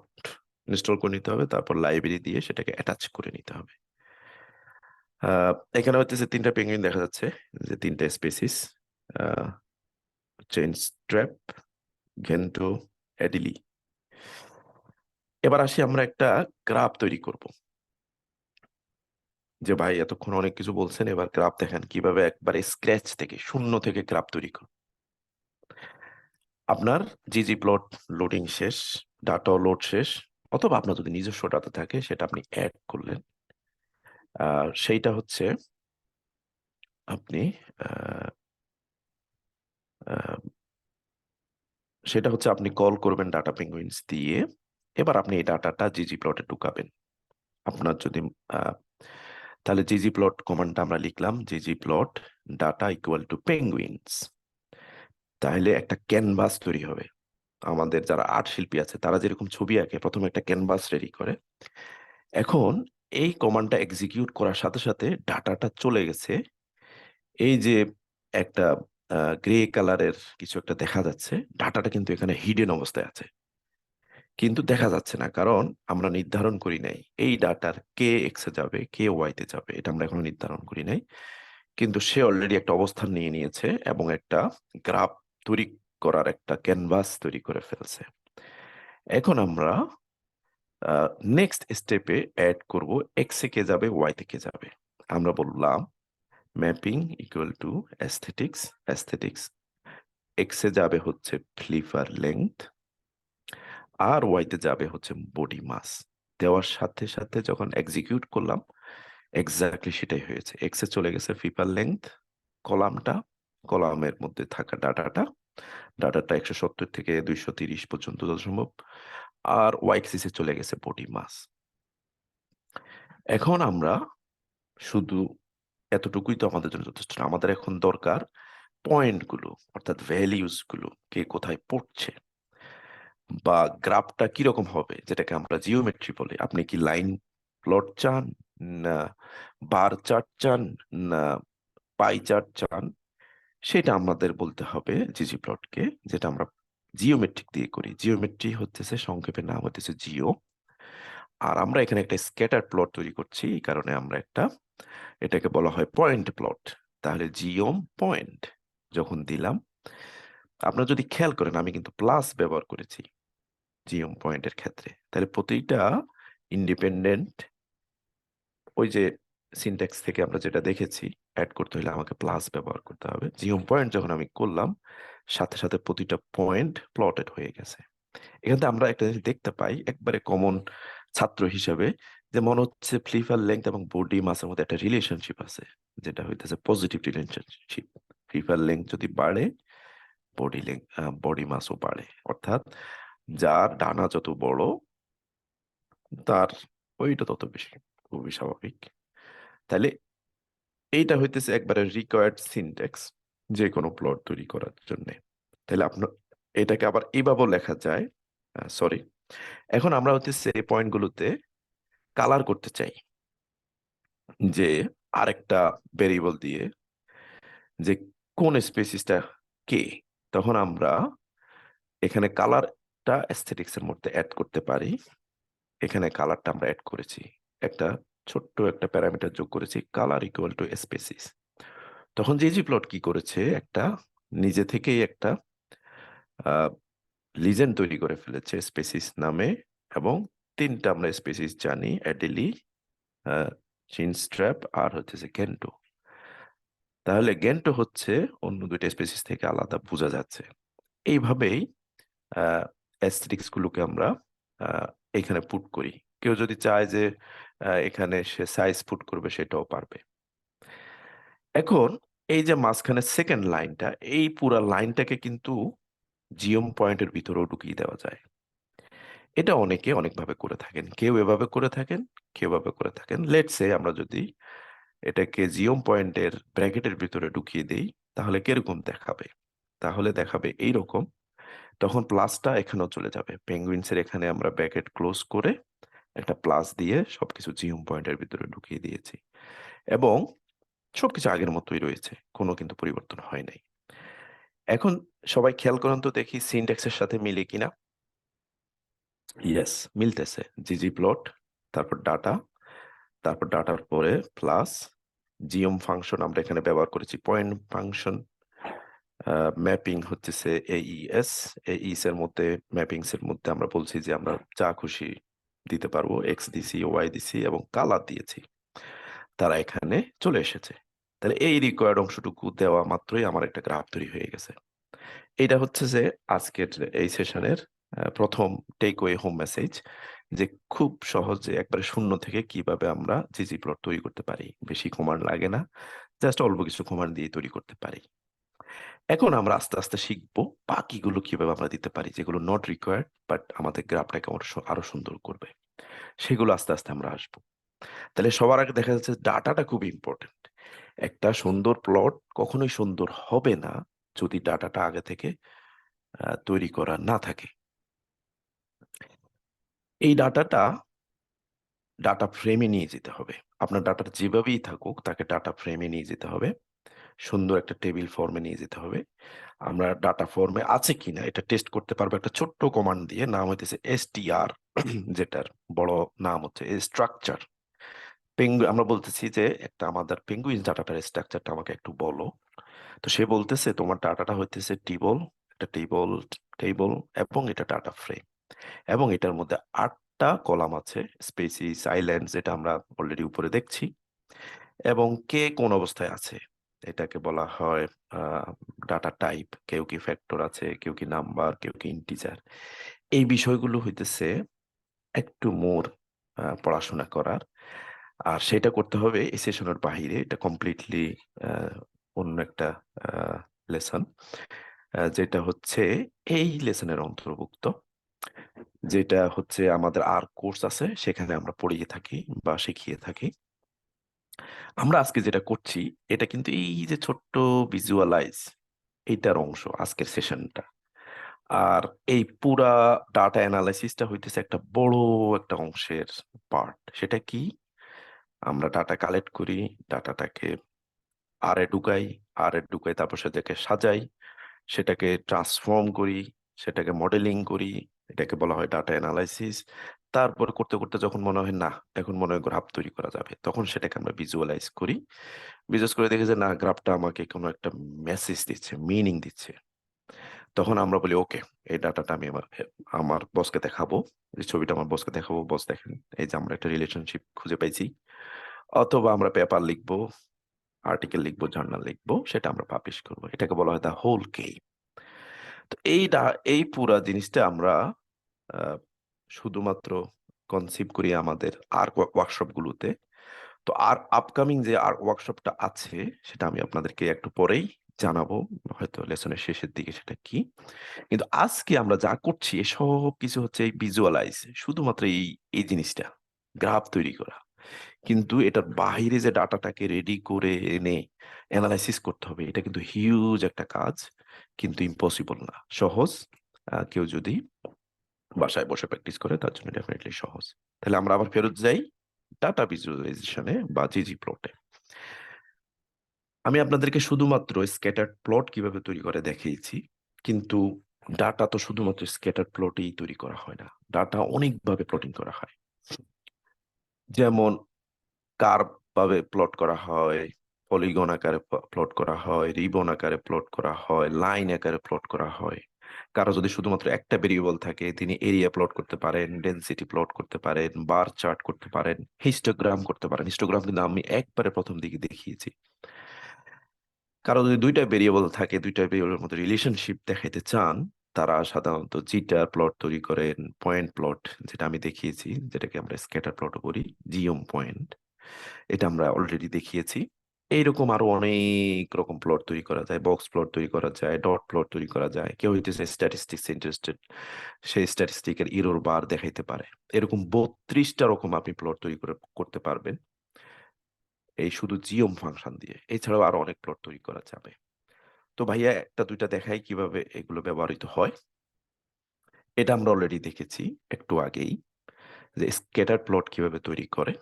ইনস্টল করে নিতে হবে, তারপর লাইব্রেরি দিয়ে সেটাকে অ্যাটাচ করে নিতে হবে। এখানে হচ্ছে তিনটা পেঙ্গুইন দেখা যাচ্ছে, যে তিনটা স্পেসিস, চেইন স্ট্র্যাপ, ঘেন্টো, অ্যাডিলি। এবার আসি, আমরা একটা গ্রাফ তৈরি করব। যে ভাই এতক্ষণ অনেক কিছু বলছেন, এবার গ্রাফ দেখেন কিভাবে একবার স্ক্র্যাচ থেকে, শূন্য থেকে গ্রাফ তৈরি করব। আপনার জিজি প্লট লোডিং শেষ, ডাটা লোড শেষ, অথবা আপনার যদি নিজস্ব ডাটা থাকে সেটা আপনি অ্যাড করলেন। সেইটা হচ্ছে আপনি আহ, আহ, সেটা হচ্ছে আপনি কল করবেন ডাটা পেঙ্গুইনস দিয়ে। এবার আপনি এই ডাটাটা জিজি প্লটে ঢুকাবেন। আপনার যদি আহ, তাহলে জিজি প্লট কমান্ডটা আমরা লিখলাম, ggplot data equal to penguins. তাহলে একটা ক্যানভাস তৈরি হবে। আমাদের যারা আর্ট শিল্পী আছে তারা যেরকম ছবি আঁকে, প্রথমে একটা ক্যানভাস রেডি করে। এখন এই কমান্ডটা এক্সিকিউট করার সাথে সাথে ডাটাটা চলে গেছে। এই যে একটা গ্রে কালারের কিছু একটা দেখা যাচ্ছে, ডাটাটা কিন্তু এখানে হিডেন অবস্থায় আছে, কিন্তু দেখা যাচ্ছে না, কারণ আমরা নির্ধারণ করি নাই এই ডাটার কে এক্স এ যাবে, কে ওয়াই তে যাবে, এটা আমরা এখনো নির্ধারণ করি নাই। কিন্তু সে অলরেডি একটা অবস্থান নিয়ে নিয়েছে এবং একটা গ্রাফ তৈরি করার একটা ক্যানভাস তৈরি করে ফেলছে। এখন আমরা নেক্সট স্টেপে অ্যাড করব এক্স থেকে যাবে ওয়াই থেকে যাবে। আমরা বললাম mapping equal to aesthetics. Aesthetics X এ যাবে হচ্ছে ফ্লিপার লেংথ, আর ওয়াইতে যাবে হচ্ছে বডি মাস। দেওয়ার সাথে সাথে যখন এক্সিকিউট করলাম এক্স্যাক্টলি সেটাই হয়েছে। এক্স এ চলে গেছে ফিপার লেংথ কলামটা, কলামের মধ্যে থাকা ডাটাটা 170 থেকে 230 পর্যন্ত যত সম্ভব, আর ওয়াই অ্যাক্সিসে চলে গেছে বডি মাস। এখন আমরা শুধু এতটুকুই তো আমাদের জন্য যথেষ্ট না। আমাদের এখন দরকার পয়েন্টগুলো, অর্থাৎ ভ্যালিউজ গুলো কে কোথায় পড়ছে, বা গ্রাফটা কিরকম হবে, যেটাকে আমরা জিওমেট্রি বলি। আপনি কি লাইন প্লট চান, না বার চার্ট চান, না পাই চার্ট চান, সেটা আমাদের বলতে হবে জিজি প্লটকে, যেটা আমরা জিওমেট্রিক দিয়ে করি। জিওমেট্রি হচ্ছে সংক্ষেপে নাম হচ্ছে জিও। আর আমরা এখানে একটা স্ক্যাটার প্লট তৈরি করছি, এই কারণে আমরা এটাকে বলা হয় পয়েন্ট প্লট। তাহলে জিওম পয়েন্ট যখন দিলাম, আপনারা যদি খেয়াল করেন আমি কিন্তু প্লাস ব্যবহার করেছি জিওম পয়েন্টের ক্ষেত্রে। তাহলে প্রতিটা ইন্ডিপেন্ডেন্ট, ওই যে সিনট্যাক্স থেকে আমরা যেটা দেখেছি, অ্যাড করতে হলে আমাকে প্লাস ব্যবহার করতে হবে। জিওম পয়েন্ট যখন আমি করলাম, সাথে সাথে প্রতিটা পয়েন্ট প্লটেড হয়ে গেছে। এখান থেকে আমরা একটা জিনিস দেখতে পাই একবারে কমন ছাত্র হিসেবে, যে মনে হচ্ছে ফ্লিপার লেংথ এবং বডি মাসের মধ্যে একটা রিলেশনশিপ আছে, যেটা হইতেছে পজিটিভ রিলেশনশিপ। ফ্লিপার লেংথ যদি বাড়ে, বডি মাসও বাড়ে। অর্থাৎ যার ডানা যত বড় তার ওইটা তত বেশি, খুবই স্বাভাবিক। তাহলে এইটা হইতেছে একবারে রিকোয়ার্ড সিনট্যাক্স যে কোনো প্লট তৈরি করার জন্য। তাহলে আপনার এটাকে আবার এইভাবেও লেখা যায়, সরি, এখন আমরা হচ্ছে এই পয়েন্টগুলোতে কালার করতে চাই, যে আরেকটা ভেরিয়েবল দিয়ে, যে কোন স্পেসিসটা কে। তখন আমরা এখানে কালারটা অ্যাস্থেটিক্স এর মধ্যে অ্যাড করতে পারি। এখানে কালারটা আমরা অ্যাড করেছি, একটা ছোট্ট একটা প্যারামিটার যোগ করেছি, কালার ইকুয়াল টু স্পেসিস। তখন জিজি প্লট কি করেছে, একটা নিজে থেকেই একটা লিজেন্ড তৈরি করে ফেলেছে স্পেসিস নামে, এবং তিনটা আমরা স্পেসিস জানি, অ্যাডেলি, চিনস্ট্র্যাপ আর হচ্ছে যে গেন্টো। তাহলে গেন্টো হচ্ছে অন্য দুইটা স্পেসিস থেকে আলাদা, বোঝা যাচ্ছে। এইভাবেই অ্যাস্থেটিক্স গুলোকে আমরা এখানে পুট করি। কেউ যদি চায় যে এখানে সে সাইজ পুট করবে, সেটাও পারবে। এখন এই যে মাঝখানে সেকেন্ড লাইনটা, এই পুরা লাইনটাকে কিন্তু জিওম পয়েন্টের ভিতরেও ঢুকিয়ে দেওয়া যায়। এটা অনেকে অনেকভাবে করে থাকেন, কেউ এভাবে করে থাকেন, কেউ এভাবে করে থাকেন। লেটস সে আমরা যদি এটাকে জিওম পয়েন্টের ব্র্যাকেটের ভিতরে ঢুকিয়ে দেই, তাহলে কিরকম দেখাবে? তাহলে দেখাবে এইরকম। তখন প্লাসটা এখানেও চলে যাবে, পেঙ্গুইনসের এখানে আমরা ব্র্যাকেট ক্লোজ করে একটা প্লাস দিয়ে সবকিছু জিওম পয়েন্টের ভিতরে ঢুকিয়ে দিয়েছি, এবং সবকিছু আগের মতোই রয়েছে, কোনো কিন্তু পরিবর্তন হয় নাই। এখন সবাই খেয়াল করুন তো দেখি সিনট্যাক্সের সাথে মিলে কিনা। ইয়েস, মিলতেছে। জিজি প্লট, তারপর ডাটা, তারপর ডাটার পরে প্লাস জিওম ফাংশন আমরা এখানে ব্যবহার করেছি, পয়েন্ট ফাংশন। ম্যাপিং হচ্ছে এইএস। এইস এর মধ্যে, ম্যাপিংস এর মধ্যে আমরা বলছি যে আমরা যা খুশি দিতে পারবো, এক্স দিছি, ওয়াই দিছি এবং কালার দিয়েছি, তারা এখানে চলে এসেছে। তাহলে এই রিকোয়ার্ড অংশটুকু দেওয়া মাত্রই আমার একটা গ্রাফ তৈরি হয়ে গেছে। এটা হচ্ছে যে আজকের এই সেশনের প্রথম টেক ওয়ে হোম মেসেজ, যে খুব সহজে একবারে শূন্য থেকে কিভাবে আমরা জিজি প্লট তৈরি করতে পারি। বেশি কমান্ড লাগে না, জাস্ট অল্প কিছু কমান্ড দিয়ে তৈরি করতে পারি। এখন আমরা আস্তে আস্তে শিখবো বাকিগুলো কিভাবে আমরা দিতে পারি, যেগুলো নট রিকোয়ার্ড বাট আমাদের গ্রাফটাকে আরো সুন্দর করবে। সেগুলো আস্তে আস্তে আমরা আসবো। তাহলে সবার আগে দেখা যাচ্ছে ডাটাটা খুব ইম্পর্টেন্ট। একটা সুন্দর প্লট কখনোই সুন্দর হবে না যদি ডাটাটা আগে থেকে তৈরি করা না থাকে। এই ডাটা ফ্রেমে নিয়ে যেতে হবে। আপনার ডাটা যেভাবেই থাকুক, তাকে ডাটা ফ্রেমে নিয়ে যেতে হবে, সুন্দর একটা টেবিল ফর্মে নিয়ে যেতে হবে। আমরা ডাটা ফর্মে আছে কিনা এটা টেস্ট করতে পারবো একটা ছোট্ট কমান্ড দিয়ে, নাম হইতেছে এসটিআর, যেটার বড় নাম হচ্ছে স্ট্রাকচার। আমরা বলতেছি যে একটা আমাদের পেঙ্গুইন ডাটাটার স্ট্রাকচারটা আমাকে একটু বলো। তো সে বলতেছে তোমার ডাটাটা হইতেছে টেবল, একটা টেবল টেবল এবং এটা ডাটা ফ্রেম, এবং এটার মধ্যে 8টা কলাম আছে, স্পেসিস, আইল্যান্ডস, যেটা আমরা অলরেডি উপরে দেখছি, এবং কে কোন অবস্থায় আছে এটাকে বলা হয় ডাটা টাইপ। কেউ কি ফ্যাক্টর আছে, কেউ কি নাম্বার, কেউ কি ইন্টিজার। এই বিষয়গুলো হইতেছে একটু মোর পড়াশোনা করার, আর সেটা করতে হবে এই সেশনের বাহিরে। এটা কমপ্লিটলি অন্য একটা লেসন, যেটা হচ্ছে এই লেসনের অন্তর্ভুক্ত, যেটা হচ্ছে আমাদের আর কোর্স আছে, সেখানে আমরা পড়িয়ে থাকি বা শিখিয়ে থাকি। আমরা আজকে যেটা করছি এটা কিন্তু এই যে ছোট্ট ভিজুয়ালাইজ এইটার অংশ আজকের সেশনটা। আর এই পুরা ডাটা অ্যানালাইসিসটা হইতেছে একটা বড় একটা অংশের পার্ট। সেটা কি? আমরা ডাটা কালেক্ট করি, ডাটাটাকে আর এ ঢুকাই, তারপর সেটাকে সাজাই, সেটাকে ট্রান্সফর্ম করি, সেটাকে মডেলিং করি, এটাকে বলা হয় ডাটা অ্যানালাইসিস। তারপর করতে করতে যখন মনে হয় না, এখন মনে হয় গ্রাফ তৈরি করা যাবে, তখন সেটাকে আমরা ভিজুয়ালাইজ করি। ভিজুয়ালাইজ করে দেখি যে না, গ্রাফটা আমাকে কোনো একটা মেসেজ দিচ্ছে, মিনিং দিচ্ছে। তখন আমরা বলি ওকে, এই ডাটাটা আমি আমার আমার বসকে দেখাবো, এই ছবিটা আমার বসকে দেখাবো, বস দেখেন এই যে আমরা একটা রিলেশনশিপ খুঁজে পাইছি। অথবা আমরা পেপার লিখবো, আর্টিকেল লিখবো, জার্নাল লিখবো, সেটা আমরা পাবলিশ করবো। এটাকে বলা হয় দা হোল গেম। তো এই পুরা জিনিসটা আমরা আহ, শুধুমাত্র কনসিভ করি আমাদের আর ওয়ার্কশপ গুলোতে। তো আর আপকামিং যে আর ওয়ার্কশপটা আছে সেটা আমি আপনাদেরকে একটু পরেই জানাবো, হয়তো লেসনের শেষের দিকে, সেটা কি। কিন্তু আজকে আমরা যা করছি সব কিছু হচ্ছে এই ভিজুয়ালাইজ, শুধুমাত্র এই এই জিনিসটা, গ্রাফ তৈরি করা। কিন্তু এটার বাইরে যে ডাটাটাকে রেডি করে এনে অ্যানালাইসিস করতে হবে, এটা কিন্তু হিউজ একটা কাজ, কিন্তু ইম্পসিবল না, সহজ। কেউ যদি বাসায় বসে প্র্যাকটিস করে তার জন্য ডেফিনেটলি সহজ। তাহলে আমরা আবার ফেরত যাই ডাটা ভিজুয়ালাইজেশনে বা জিজি প্লটে। আমি আপনাদেরকে শুধুমাত্র স্ক্যাটার প্লট কিভাবে তৈরি করে দেখিয়েছি, কিন্তু ডাটা তো শুধুমাত্র স্ক্যাটার প্লটেই তৈরি করা হয় না, ডাটা অনেকভাবে প্লটিং করা হয়। যেমন কার্ভ ভাবে প্লট করা হয়, পলিগন আকারে প্লট করা হয়, রিবন আকারে প্লট করা হয়, লাইন আকারে প্লট করা হয়। কারো যদি শুধুমাত্র একটা ভেরিয়েবল থাকে, তিনি এরিয়া প্লট করতে পারেন, ডেনসিটি প্লট করতে পারেন, বার চার্ট করতে পারেন, হিস্টোগ্রাম করতে পারেন। হিস্টোগ্রাম কিন্তু আমি একবারে প্রথম দিকে দেখিয়েছি। কারো যদি দুইটা ভেরিয়েবল থাকে, দুইটা ভেরিয়েবলের মধ্যে রিলেশনশিপ দেখাইতে চান, তারা সাধারণত জিটার প্লট তৈরি করেন, পয়েন্ট প্লট, যেটা আমি দেখিয়েছি, যেটাকে আমরা স্ক্যাটার প্লটও বলি, জিওম পয়েন্ট, এটা আমরা অলরেডি দেখিয়েছি। এইরকম আরো অনেক রকম প্লট তৈরি করা যায়, বক্স প্লট তৈরি করা যায়, ডট প্লট তৈরি করা যায়। কেউ হইতেছে স্ট্যাটিস্টিক্স ইন্টারেস্টেড, সেই স্ট্যাটিস্টিকের ইরর বার দেখাইতে পারে। এরকম 32টা রকম আপনি প্লট তৈরি করে করতে পারবেন এই শুধু জিওম ফাংশন দিয়ে। এছাড়াও আরো অনেক প্লট তৈরি করা যাবে। তো ভাইয়া একটা দুইটা দেখাই কিভাবে এগুলো ব্যবহৃত হয়। এটা আমরা অলরেডি দেখেছি একটু আগেই, যে স্ক্যাটার প্লট কিভাবে তৈরি করে।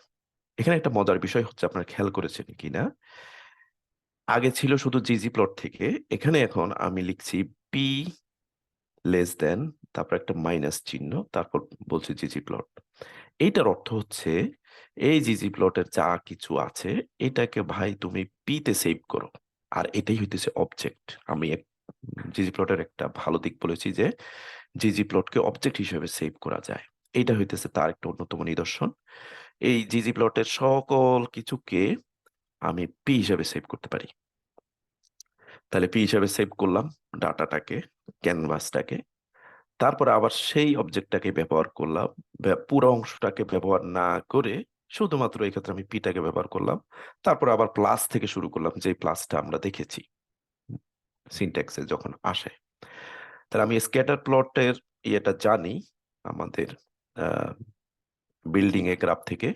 এখানে একটা মজার বিষয় হচ্ছে, আপনারা খেয়াল করেছেন কিনা, আগে ছিল শুধু জিজি প্লট থেকে, এখানে এখন আমি লিখছি পি লেস দেন, তারপর একটা মাইনাস চিহ্ন, তারপর বলছি জিজি প্লট। এইটার অর্থ হচ্ছে এই জিজি প্লটের যা কিছু আছে এটাকে ভাই তুমি পি তে সেভ করো। আর এটাই হইতেছে অবজেক্ট। আমি জিজি প্লটের একটা ভালো দিক বলেছি যে জিজি প্লটকে অবজেক্ট হিসেবে সেভ করা যায়। এইটা হইতেছে তার একটা অন্যতম নিদর্শন। এই জিজি প্লটের সকল কিছুকে আমি পি হিসেবে সেভ করতে পারি। তাহলে পি হিসেবে সেভ করলাম ডাটাটাকে, ক্যানভাসটাকে। তারপরে আবার সেই অবজেক্টটাকে ব্যবহার করলাম, পুরো অংশটাকে ব্যবহার না করে শুধুমাত্র এই ক্ষেত্রে আমি পিটাকে ব্যবহার করলাম। তারপর আবার প্লাস থেকে শুরু করলাম, যে প্লাসটা আমরা দেখেছি সিনট্যাক্সে যখন আসে। তাহলে আমি স্ক্যাটার প্লটের ইয়েটা জানি আমাদের বিল্ডিং এ গ্রাফ থেকে,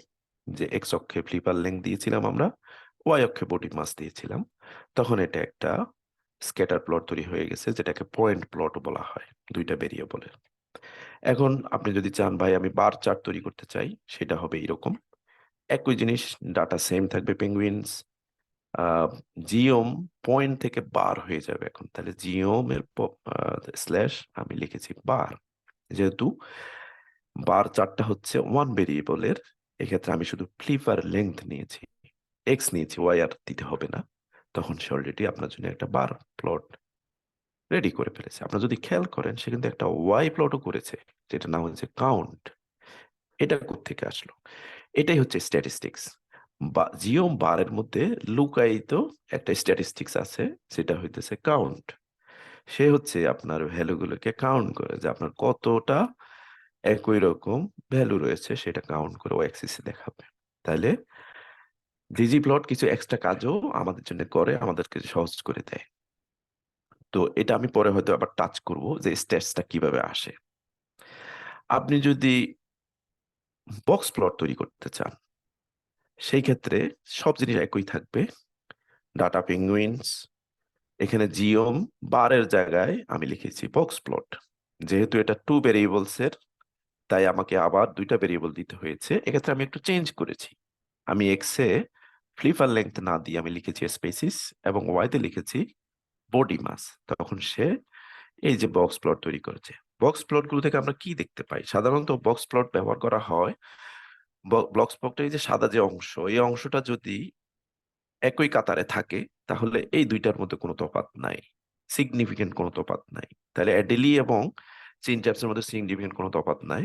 যে এক্স অক্ষে ফ্লিপার লেন্থ দিয়েছিলাম আমরা, ওয়াই অক্ষে বডি মাস দিয়েছিলাম, তখন এটা একটা স্ক্যাটার প্লট তৈরি হয়ে গেছে, যেটাকে পয়েন্ট প্লট বলা হয়, দুইটা ভেরিয়েবলের। এখন আপনি যদি চান ভাই আমি বার চার্ট তৈরি করতে চাই, সেটা হবে এরকম। একই জিনিস, ডাটা সেম থাকবে, পেঙ্গুইনস, জিওম পয়েন্ট থেকে বার হয়ে যাবে। এখন তাহলে জিওম এর স্ল্যাশ আমি লিখেছি বার, যেহেতু বার চার্টটা হচ্ছে ওয়ান ভেরিয়েবলের, এক্ষেত্রে আমি শুধু ফ্লিপার লেন্থ নিয়েছি, এক্স নিয়েছি, ওয়াই আর দিতে হবে না। তখন সে অলরেডি আপনার জন্য একটা বার প্লট রেডি করে ফেলেছে। আপনারা যদি খেয়াল করেন, সে কিন্তু একটা ওয়াই প্লটও করেছে, যেটা নাম হচ্ছে কাউন্ট। এটা কোত্থেকে আসলো? এটাই হচ্ছে স্ট্যাটিস্টিক্স। বা জিওম বারের মধ্যে লুকায়িত একটা স্ট্যাটিস্টিক্স আছে, যেটা হইতেছে কাউন্ট। সে হচ্ছে আপনার ভ্যালুগুলোকে কাউন্ট করে, যে আপনার কতটা একই রকম ভ্যালু রয়েছে সেটা কাউন্ট করে ও অ্যাক্সিসে দেখাবে। তাহলে প্লট কিছু এক্সট্রা কাজও আমাদের জন্য করে, আমাদেরকে সহজ করে দেয়। তো এটা আমি পরে হয়তো আবার টাচ করব যে স্ট্যাটসটা কিভাবে আসে। আপনি যদি বক্স প্লট তৈরি করতে চান, সেই ক্ষেত্রে সব জিনিস একই থাকবে। ডাটা পেঙ্গুইনস, এখানে জিওম বারের জায়গায় আমি লিখেছি বক্স প্লট। যেহেতু এটা 2 ভেরিয়েবলস এর, তাই আমাকে আবার 2টা ভেরিয়েবল দিতে হয়েছে। এক্ষেত্রে আমি একটু চেঞ্জ করেছি। আমি এক্স এ ফ্লিপার লেংথ না দিয়ে আমি লিখেছি স্পেসিস, এবং ওয়াই তে লিখেছি বডি মাস। তখন সে এই যে বক্স প্লট তৈরি করেছে। বক্স প্লট গুলো থেকে আমরা কি দেখতে পাই? সাধারণত বক্স প্লট ব্যবহার করা হয়, বক্স প্লটের এই যে সাদা যে অংশ, এই অংশটা যদি একই কাতারে থাকে, তাহলে এই দুইটার মধ্যে কোনো তফাৎ নাই, সিগনিফিকেন্ট কোনো তফাৎ নাই। তাহলে অ্যাডেলি এবং চিন ট্যাপসের মধ্যে সিগনিফিকেন্ট কোনো তফাৎ নাই।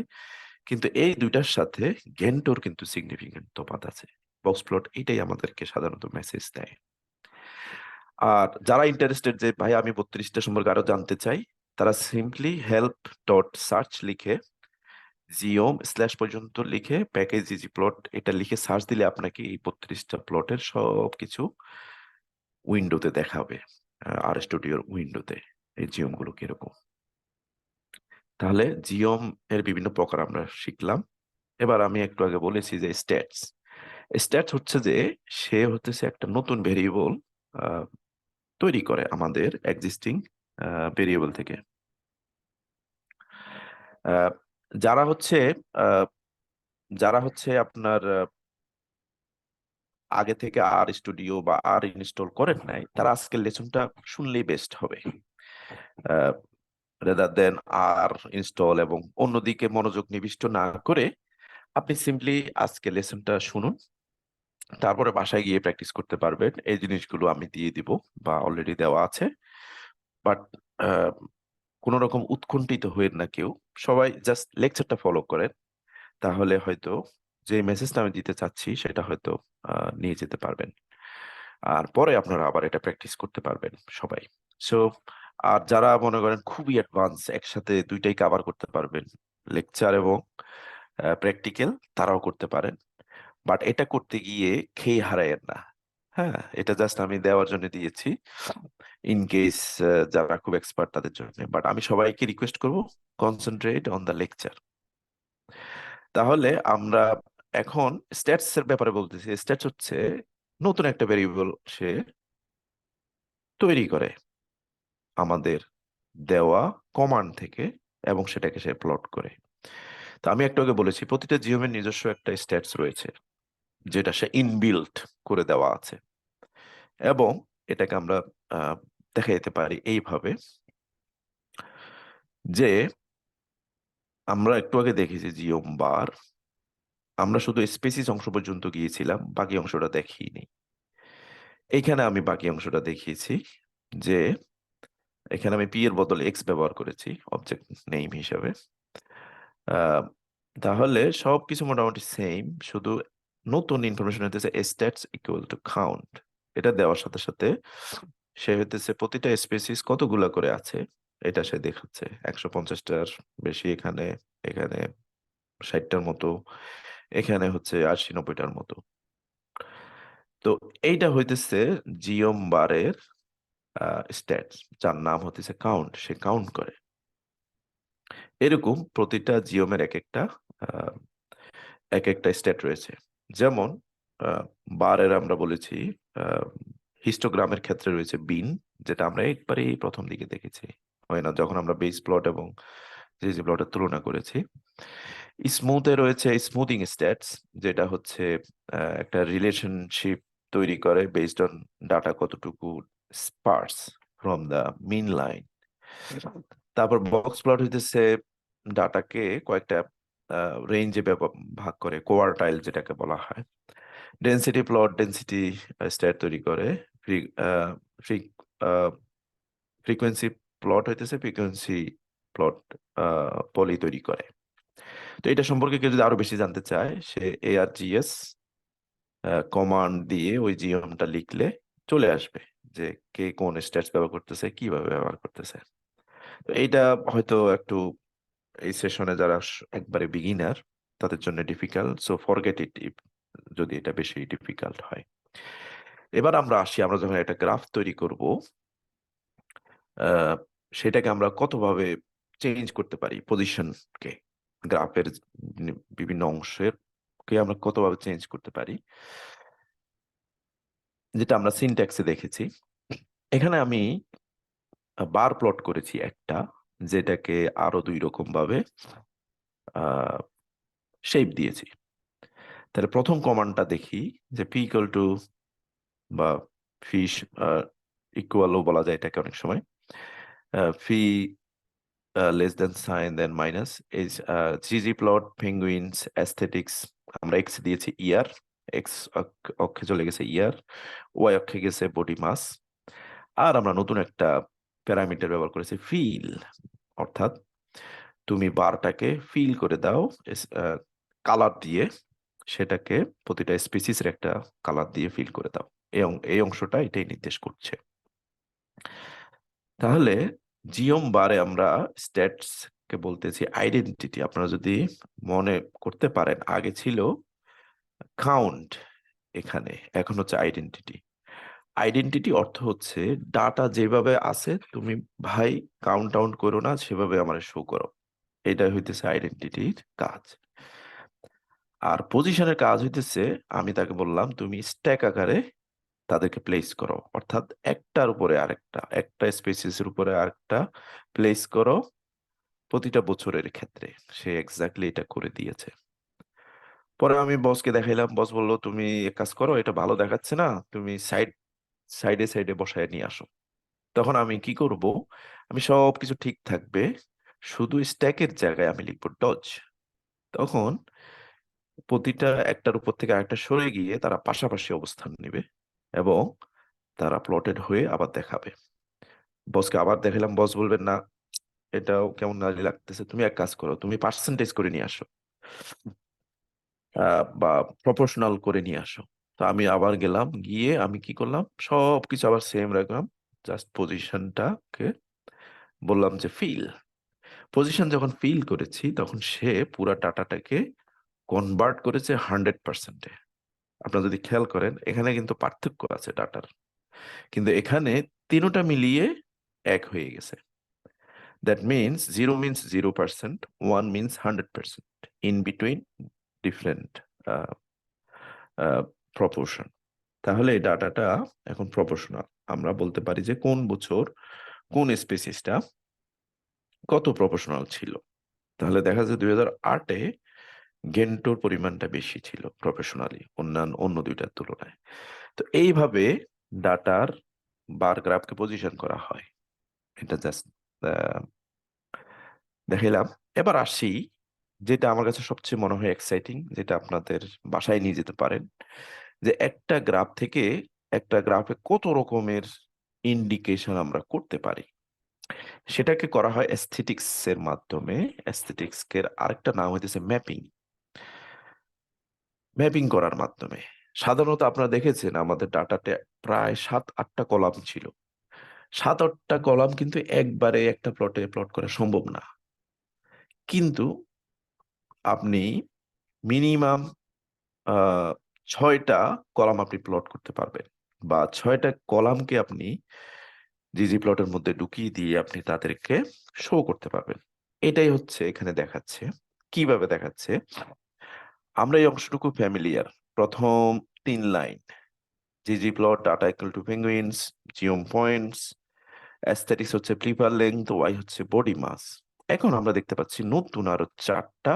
কিন্তু এই দুইটার সাথে গেন্টোর কিন্তু সিগনিফিকেন্ট তফাৎ আছে। বক্স প্লট এটাই আমাদেরকে সাধারণত মেসেজ দেয়। আর যারা ইন্টারেস্টেড যে ভাই আমি 32টা সম্পর্কে আরো জানতে চাই, তারা সিম্পলি হেল্প ডট সার্চ লিখে জিওম স্ল্যাশ পর্যন্ত লিখে প্যাকেজ ইজি প্লট এটা লিখে সার্চ দিলে আপনাকে এই 32টা প্লটের সব কিছু উইন্ডোতে দেখাবে। আর স্টুডিওর উইন্ডোতে এই জিওম গুলো কিরকম। তাহলে জিওম এর বিভিন্ন প্রকার আমরা শিখলাম। এবার আমি একটু আগে বলেছি যে স্ট্যাটস। স্ট্যাটস হচ্ছে যে সে হচ্ছে একটা নতুন ভেরিয়েবল তৈরি করে আমাদের এক্সিস্টিং ভেরিয়েবল থেকে। আহ, যারা হচ্ছে আহ, যারা হচ্ছে আপনার আগে থেকে আর স্টুডিও বা আর ইনস্টল করেন নাই, তারা আজকের লেসনটা শুনলেই বেস্ট হবে, রেদার দেন আর ইনস্টল এবং অন্যদিকে মনোযোগ নিবিষ্ট না করে। আপনি সিম্পলি আজকে লেসনটা শুনুন, তারপরে বাসায় গিয়ে প্র্যাকটিস করতে পারবেন। এই জিনিসগুলো আমি দিয়ে দিব বা অলরেডি দেওয়া আছে। বাট কোন রকম উৎকণ্ঠিত হয়ে না কেউ, সবাই জাস্ট লেকচারটা ফলো করেন, তাহলে হয়তো যে মেসেজটা আমি দিতে চাচ্ছি সেটা হয়তো নিয়ে যেতে পারবেন। আর পরে আপনারা আবার এটা প্র্যাকটিস করতে পারবেন সবাই। সো আর যারা মনে করেন খুবই অ্যাডভান্স, একসাথে দুইটাই কভার করতে পারবেন, লেকচার এবং প্র্যাকটিক্যাল, তারাও করতে পারেন। বাট এটা করতে গিয়ে খেয়ে হারায়েন না। হ্যাঁ, এটা জাস্ট আমি দেওয়ার জন্য দিয়েছি, ইন কেস যারা খুব এক্সপার্ট তাদের জন্য। বাট আমি সবাইকে রিকোয়েস্ট করব, কনসেন্ট্রেট অন দ্য লেকচার। তাহলে আমরা এখন স্ট্যাটস এর ব্যাপারে বলতেছি। স্ট্যাটস হচ্ছে নতুন একটা ভেরিয়েবল সে তৈরি করে আমাদের দেওয়া কমান্ড থেকে, এবং সেটাকে সে প্লট করে। তো আমি একটু আগে বলেছি প্রতিটা জিওমের নিজস্ব একটা স্ট্যাটস রয়েছে, যেটা সে ইনবিল্ট করে দেওয়া আছে। এবং এটাকে আমরা আহ, দেখা যেতে পারি এইভাবে, যে আমরা একটু আগে দেখেছি জিওম বার, আমরা শুধু স্পেসিস অংশ পর্যন্ত গিয়েছিলাম, বাকি অংশটা দেখিনি। এইখানে আমি বাকি অংশটা দেখিয়েছি, যে এখানে আমি পি এর বদলে এক্স ব্যবহার করেছি অবজেক্ট নেম হিসাবে। আহ, তাহলে সবকিছু মোটামুটি সেম, শুধু নতুন ইনফরমেশন হইতেছে স্ট্যাটস ইকুয়াল টু কাউন্ট। এটা দেওয়ার সাথে সাথে সে হইতেছে প্রতিটা স্পেসিস কতগুলা করে আছে এটা সে দেখাচ্ছে। 150টার বেশি এখানে, এখানে 60টার মতো, এখানে হচ্ছে 80-90টার মতো। তো এইটা হইতেছে জিওম বারের স্ট্যাটস, যার নাম হতেছে কাউন্ট। সে কাউন্ট করে। এরকম প্রতিটা জিওমের আহ, এক একটা স্ট্যাট রয়েছে। যেমন বারের আমরা বলেছি হিস্টোগ্রামের ক্ষেত্রে রয়েছে বিন, যেটা আমরা একবারেই প্রথম দিকে দেখেছি, হয় না, যখন আমরা বেস প্লট এবং জিজি প্লটের তুলনা করেছি। স্মুথে রয়েছে স্মুথিং স্ট্যাটস, যেটা হচ্ছে একটা রিলেশনশিপ তৈরি করে বেসড অন ডাটা কতটুকু sparse from the mean line. তারপর বক্স প্লট হইতেছে ডাটাকে কয়েকটা রেঞ্জে ভাগ করে, কোয়ার্টাইল যেটাকে বলা হয়। ডেনসিটি প্লট ডেনসিটি স্ট্যাট তৈরি করে। ফ্রিকোয়েন্সি প্লট হইতেছে ফ্রিকোয়েন্সি প্লট পলি তৈরি করে। তো এটা সম্পর্কে কেউ যদি আরো বেশি জানতে চায়, সে ARGS কমান্ড দিয়ে ওই জিওমটা লিখলে চলে আসবে যে কে কোন স্ট্যাটস ব্যবহার করতেছে, কিভাবে ব্যবহার করতেছে। তো এইটা হয়তো একটু এই সেশনে যারা একবারে বিগিনার তাদের জন্য ডিফিকাল্ট, সো ফরগেট ইট যদি এটা বেশি ডিফিকাল্ট হয়। এবার আমরা আসি, আমরা যখন একটা গ্রাফ তৈরি করব, আহ, সেটাকে আমরা কতভাবে চেঞ্জ করতে পারি, পজিশনকে, গ্রাফের বিভিন্ন অংশের কে আমরা কতভাবে চেঞ্জ করতে পারি, যেটা আমরা সিনট্যাক্সে দেখেছি। এখানে আমি বার প্লট করেছি একটা, যেটাকে আরো 2 রকম ভাবে শেপ দিয়েছি। তাহলে প্রথম কমান্ডটা দেখি, যে পি ইকুয়াল টু বা ফিশ ইকুয়ালও বলা যায় এটাকে অনেক সময়, ফি less than sign then minus is ggplot penguins aesthetics. আমরা এক্স দিয়েছি ইয়ার, এক্স অক্ষে চলে গেছে ইয়ার, ওয়াই অক্ষে গেছে বডি মাস। আর আমরা নতুন একটা প্যারামিটার ব্যবহার করেছি ফিল, অর্থাৎ তুমি বারটাকে ফিল করে দাও কালার দিয়ে, সেটাকে প্রতিটা স্পিসিসের একটা কালার দিয়ে ফিল করে দাও। এই অংশটা এটাই নির্দেশ করছে। তাহলে জিওম বারে আমরা স্ট্যাটস কে বলতেছি আইডেন্টিটি। আপনারা যদি মনে করতে পারেন, আগে ছিল কাউন্ট এখানে, এখন হচ্ছে আইডেন্টিটি। আইডেন্টিটি অর্থ হচ্ছে ডাটা যেভাবে আছে তুমি ভাই কাউন্ট টাউন্ট করো না, সেভাবে আমার শো করো। এটা হইতেছে আইডেন্টিটির কাজ। আর পজিশনের কাজ হইতেছে, আমি তাকে বললাম তুমি স্ট্যাক আকারে তাদেরকে প্লেস করো, অর্থাৎ একটার উপরে আরেকটা, একটা স্পেসিসের উপরে আরেকটা প্লেস করো প্রতিটা বছরের ক্ষেত্রে। সে এক্স্যাক্টলি এটা করে দিয়েছে। পরে আমি বসকে দেখাইলাম, বস বললো তুমি এক কাজ করো, এটা ভালো দেখাচ্ছে না, তুমি সাইডে সাইডে বসায় নিয়ে আসো। তখন আমি কি করব, আমি সব কিছু ঠিক থাকবে, শুধু স্ট্যাকের জায়গায় আমি লিখবো ডজ। তখন প্রতিটা একটার উপর থেকে আরেকটা সরে গিয়ে তারা পাশাপাশি অবস্থান নেবে এবং তারা প্লটেড হয়ে আবার দেখাবে। বসকে আবার দেখালাম, বস বলবেন না, এটাও কেমন নারী লাগতেছে, তুমি এক কাজ করো, তুমি পার্সেন্টেজ করে নিয়ে আসো, বা প্রপোর্শনাল করে নিয়ে আসো। তো আমি আবার গেলাম, গিয়ে আমি কি করলাম, সবকিছু আবার সেম রাখলাম, জাস্ট পজিশনটাকে বললাম যে ফিল। পজিশন যখন ফিল করেছি, তখন সে পুরা ডাটাটাকে কনভার্ট করেছে 100%-এ। আপনারা যদি খেয়াল করেন, এখানে কিন্তু পার্থক্য আছে ডাটার, কিন্তু এখানে তিনোটা মিলিয়ে এক হয়ে গেছে। That means 0 means 0%, 1 means 100%, in between different proportion. তাহলে এই ডাটাটা এখন প্রপোর্শনাল। আমরা বলতে পারি যে কোন বছর কোন স্পেসিসটা কত প্রপোর্শনাল ছিল। তাহলে দেখা যায় 2008-এ গেন্টোর পরিমাণটা বেশি ছিল প্রফেশনালি অন্য দুইটার তুলনায়। তো এইভাবে ডাটার বার গ্রাফকে পজিশন করা হয়। এটা জাস্ট দেখাইলাম। এবার আসি, যেটা আমার কাছে সবচেয়ে মনে হয় এক্সাইটিং, যেটা আপনাদের বাসায় নিয়ে যেতে পারেন, যে একটা গ্রাফ থেকে একটা গ্রাফে কত রকমের ইন্ডিকেশন আমরা করতে পারি। সেটাকে করা হয় অ্যাস্থেটিক্স এর মাধ্যমে। অ্যাস্থেটিক্স এর আরেকটা নাম হইতেছে ম্যাপিং। ম্যাপিং করার মাধ্যমে সাধারণত আপনারা দেখেছেন আমাদের ডাটাতে প্রায় 7-8টা কলাম ছিল। 7-8টা কলাম কিন্তু একবারে একটা প্লটে প্লট করা সম্ভব না, কিন্তু আপনি মিনিমাম 6টা কলাম আপনি প্লট করতে পারবেন, বা 6টা কলামকে আপনি জিজি প্লটের মধ্যে ঢুকিয়ে দিয়ে আপনি তাদেরকে শো করতে পারবেন। এটাই হচ্ছে এখানে দেখাচ্ছে। কিভাবে দেখাচ্ছে, আমরা এই অংশটুকু ফ্যামিলিয়ার। প্রথম 3 line, ggplot data equal to penguins, geom points, aesthetics হচ্ছে প্রিপার লেংথ, ওয়াই হচ্ছে বডি মাস। এখন আমরা দেখতে পাচ্ছি নতুন আরো 4টা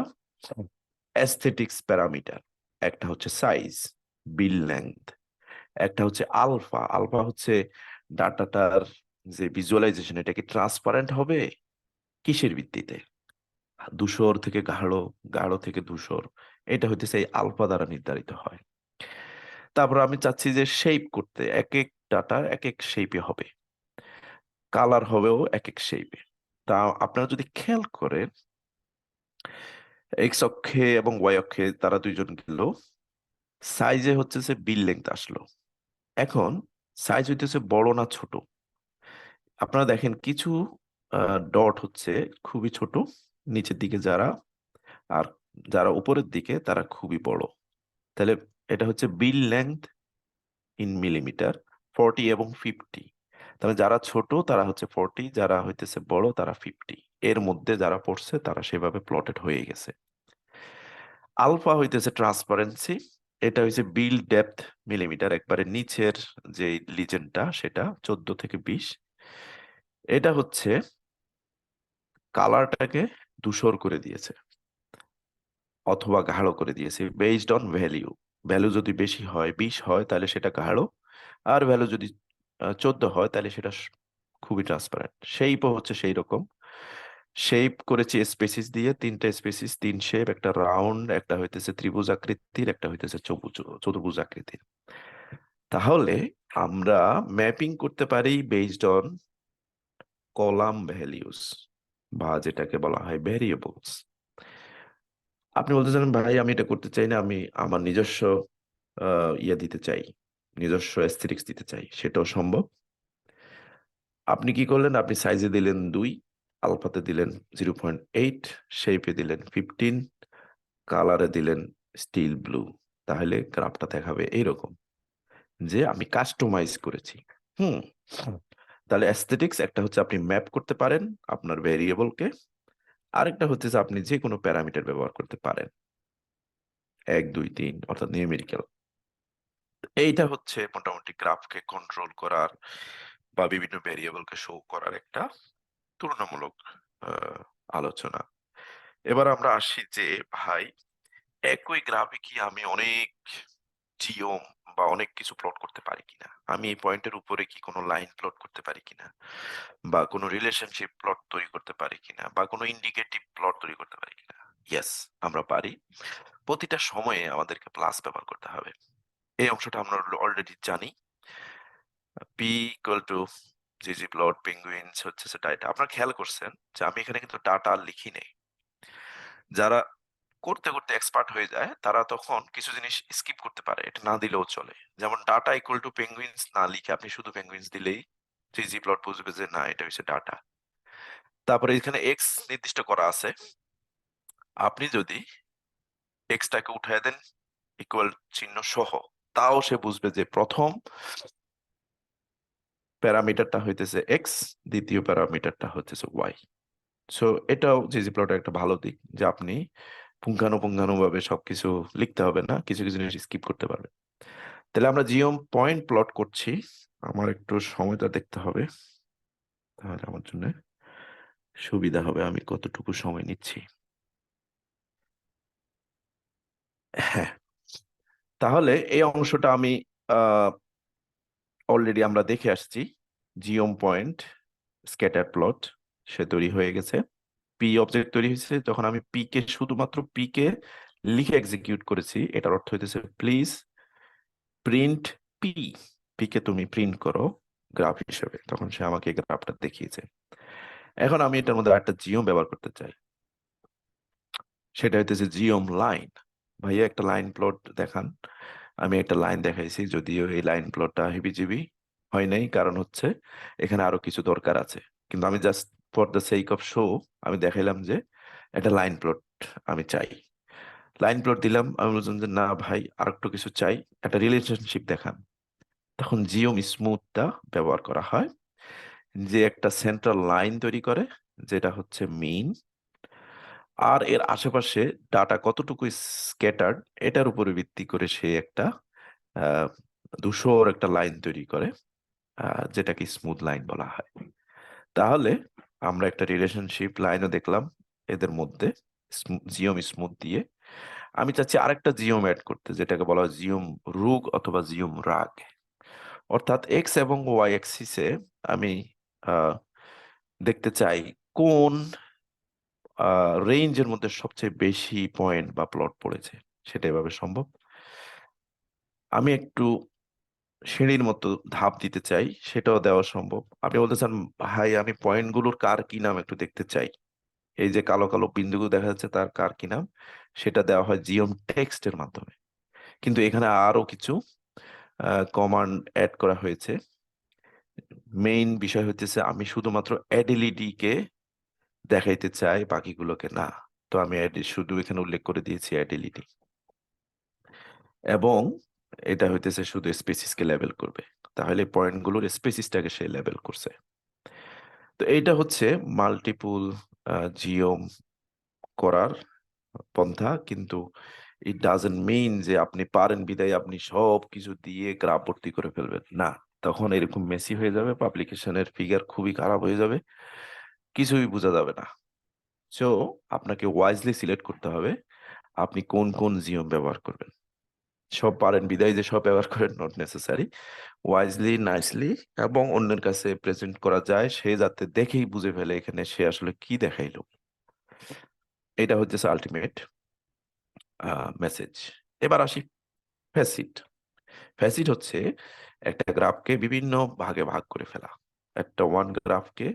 অ্যাস্থেটিক্স প্যারামিটার। একটা হচ্ছে সাইজ, বিল লেংথ, একটা হচ্ছে আলফা। আলফা হচ্ছে ডাটাটার যে ভিজুয়ালাইজেশন, এটা কি ট্রান্সপারেন্ট হবে, কিসের ভিত্তিতে, ধূসর থেকে গাঢ়, গাঢ় থেকে ধূসর, এটা হইতেছে এই আলফা দ্বারা নির্ধারিত হয়। তারপর আমি চাচ্ছি যে শেপ করতে, এক এক ডাটা এক এক শেপে হবে, কালার হবেও এক এক শেপে। তা আপনারা যদি খেয়াল করেন, এক্স অক্ষে এবং ওয়াই অক্ষে তারা দুইজন গেল, সাইজে হচ্ছে যে বিল লেংথ আসলো। এখন সাইজ হইতেছে বড় না ছোট? আপনারা দেখেন কিছু ডট হচ্ছে খুবই ছোট নিচের দিকে যারা, আর যারা উপরের দিকে তারা খুবই বড়। তাহলে এটা হচ্ছে বিল লেংথ ইন মিলিমিটার, 40 এবং 50। তাহলে যারা ছোট তারা হচ্ছে 40, যারা হইতেছে বড় তারা 50। এর মধ্যে যারা পড়ছে তারা সেভাবে প্লটেড হয়ে গেছে। আলফা হইতেছে ট্রান্সপারেন্সি, এটা হইছে বিল ডেপথ মিলিমিটার, একবারে নিচের যে লিজেন্ডটা সেটা 14 থেকে 20। এটা হচ্ছে কালারটাকে ধূসর করে দিয়েছে অথবা গাঢ় করে দিয়েছে বেসড অন ভ্যালিউ। ভ্যালু যদি বেশি হয়, 20 হয়, তাহলে সেটা গাঢ়। আর ভ্যালু যদি 14 হয় তাহলে সেটা খুবই ট্রান্সপারেন্ট। শেপও হচ্ছে সেই রকম। শেপ করেছি স্পেসিস দিয়ে, তিনটা স্পেসিস, তিন শেপ, একটা রাউন্ড, একটা হইতেছে ত্রিভুজ আকৃতির, একটা হইতেছে চতুর্ভুজ আকৃতির। তাহলে আমরা ম্যাপিং করতে পারি বেসড অন কলাম ভ্যালিউস, বা যেটাকে বলা হয় ভ্যারিয়েবলস। আপনি বলতে চান ভাই আমি এটা করতে চাই না, আমি আমার নিজস্ব ইয়ে দিতে চাই, নিজস্ব অ্যাস্থেটিক্স দিতে চাই, সেটাও সম্ভব। আপনি কি করলেন? আপনি সাইজে দিলেন 2, আলফাতে দিলেন 0.8, শেপে দিলেন 15, কালারে দিলেন স্টিল ব্লু। তাহলে গ্রাফটা দেখাবে এইরকম, যে আমি কাস্টমাইজ করেছি। হুম। তাহলে অ্যাস্থেটিক্স একটা হচ্ছে আপনি ম্যাপ করতে পারেন আপনার ভেরিয়েবলকে, আরেকটা হচ্ছে যে আপনি যে কোনো প্যারামিটার ব্যবহার করতে পারেন, 1 2 3, অর্থাৎ নিউমেরিক্যাল। এইটা হচ্ছে মোটামুটি গ্রাফকে কন্ট্রোল করার বা বিভিন্ন ভেরিয়েবলকে শো করার একটা তুলনামূলক আহ, আলোচনা। এবার আমরা আসি যে ভাই, একই গ্রাফে কি আমি অনেক জিওম বা অনেক কিছু প্লট করতে পারি কিনা, আমি এই পয়েন্টের উপরে কি কোনো লাইন প্লট করতে পারি কিনা, বা কোনো রিলেশনশিপ প্লট তৈরি করতে পারি কিনা, বা কোনো ইন্ডিকেটিভ প্লট তৈরি করতে পারি কিনা? ইয়েস, আমরা পারি। প্রতিটা সময়ে আমাদেরকে প্লাস ব্যবহার করতে হবে। এই অংশটা আমরা অলরেডি জানি। P equal to ggplot penguins হচ্ছে সেটা। এটা আপনারা খেয়াল করছেন যে আমি এখানে কিন্তু ডাটা লিখি নেই। যারা করতে করতে এক্সপার্ট হয়ে যায় তারা তখন কিছু জিনিস স্কিপ করতে পারে, এটা না দিলেও চলে। যেমন ডাটা ইকুয়াল টু পেঙ্গুইনস না লিখে আপনি শুধু পেঙ্গুইনস দিলেই জিজি প্লট বুঝবে যে না এটা হচ্ছে ডাটা। তারপরে এখানে এক্স নির্দিষ্ট করা আছে, আপনি যদি এক্সটাকে উঠায় দেন ইকুয়াল চিহ্ন সহ, তাও সে বুঝবে যে প্রথম প্যারামিটারটা হইতেছে এক্স, দ্বিতীয় প্যারামিটারটা হচ্ছে ওয়াই। সো এটাও জিজি প্লটের একটা ভালো দিক, যে আপনি পুঙ্খানুপুঙ্খানুভাবে সবকিছু লিখতে হবে না, কিছু কিছু জিনিস স্কিপ করতে পারবেন। তাহলে আমরা জিওম পয়েন্ট প্লট করছি। আমার একটু সময়টা দেখতে হবে, তাহলে আমার জন্য সুবিধা হবে আমি কতটুকু সময় নিচ্ছি। হ্যাঁ, তাহলে এই অংশটা আমি অলরেডি আমরা দেখে আসছি। জিওম পয়েন্ট স্ক্যাটার প্লট সে তৈরি হয়ে গেছে। পি অবজেক্ট তৈরি হয়েছে, যখন আমি পি কে, শুধুমাত্র পি কে লিখে এক্সিকিউট করেছি, এটার অর্থ হইতেছে please print P, P K তুমি প্রিন্ট করো গ্রাফ হিসেবে, তখন সে আমাকে গ্রাফটা দেখিয়েছে। এখন আমি এটার মধ্যে একটা জিওম ব্যবহার করতে চাই, সেটা হইতেছে জিওম লাইন। ভাইয়া একটা লাইন প্লট দেখান। আমি একটা লাইন দেখাইছি, যদিও এই লাইন প্লটটা হিবিজিবি হয় নাই, কারণ হচ্ছে এখানে আরো কিছু দরকার আছে। কিন্তু আমি just for the sake of show আমি দেখাইলাম যে একটা লাইন প্লট আমি চাই। লাইন প্লট দিলাম, আমি বললাম যে না ভাই আর একটু কিছু চাই, একটা রিলেশনশিপ দেখান। তখন জিওম স্মুথটা ব্যবহার করা হয়, যে একটা সেন্ট্রাল লাইন তৈরি করে, যেটা হচ্ছে মিন, আর এর আশেপাশে ডাটা কতটুকু স্ক্যাটার্ড এটার উপরে ভিত্তি করে সে একটা আহ, ধূসর একটা লাইন তৈরি করে, যেটাকে স্মুথ লাইন বলা হয়। তাহলে আমরা একটা রিলেশনশিপ লাইনও দেখলাম এদের মধ্যে, জিওম স্মুথ দিয়ে। আমি চাচ্ছি আরেকটা জিওম অ্যাড করতে, যেটাকে বলা হয় জিওম রুগ অথবা জিওম রাগ। অর্থাৎ এক্স এবং ওয়াই অ্যাক্সিসে আমি আহ, দেখতে চাই কোন রেঞ্জের মধ্যে সবচেয়ে বেশি পয়েন্ট বা প্লট পড়েছে, সেটা এভাবে সম্ভব। আমি একটু সিঁড়ির মতো ধাপ দিতে চাই, সেটাও দেওয়া সম্ভব। আপনি বলতে চান ভাই আমি পয়েন্টগুলোর কার কি নাম একটু দেখতে চাই, এই যে কালো কালো বিন্দুগুলো দেখা যাচ্ছে তার কার কি নাম, সেটা দেওয়া হয় জিওম টেক্সটের মাধ্যমে। কিন্তু এখানে আরো কিছু কমান্ড অ্যাড করা হয়েছে। মেইন বিষয় হচ্ছে আমি শুধুমাত্র অ্যাডিলিটি কে দেখাইতে চাই, বাকিগুলোকে না। তো আমি শুধু এখানে উল্লেখ করে দিয়েছি অ্যাডিলিটি, এবং এটা হইতেছে শুধু স্পেসিসকে লেবেল করবে, তাহলে পয়েন্টগুলোর স্পেসিসটাকে সে লেবেল করছে। তো এইটা হচ্ছে মাল্টিপুল জিওম করার পন্থা, কিন্তু ইট ডাজন্ট মিন যে আপনি পারেন বিদায় আপনি সব কিছু দিয়ে গ্রাফ ভর্তি করে ফেলবেন, না। তখন এরকম মেসি হয়ে যাবে, পাবলিকেশনের ফিগার খুবই খারাপ হয়ে যাবে, কিছুই বোঝা যাবে না। সো আপনাকে ওয়াইজলি সিলেক্ট করতে হবে আপনি কোন কোন জিওম ব্যবহার করবেন। সব পারেন বিদায় যে সব ব্যবহার করেন, নট নেসেসারি। ওয়াইজলি, নাইসলি, এবং অন্যের কাছে প্রেজেন্ট করা যায়, সে যাতে দেখেই বুঝে ফেলে এখানে সে আসলে কি দেখাইলো। এটা হচ্ছে আলটিমেট মেসেজ। এবার আসি ফ্যাসিট। ফ্যাসিট হচ্ছে একটা গ্রাফকে বিভিন্ন ভাগে ভাগ করে ফেলা, একটা ওয়ান গ্রাফকে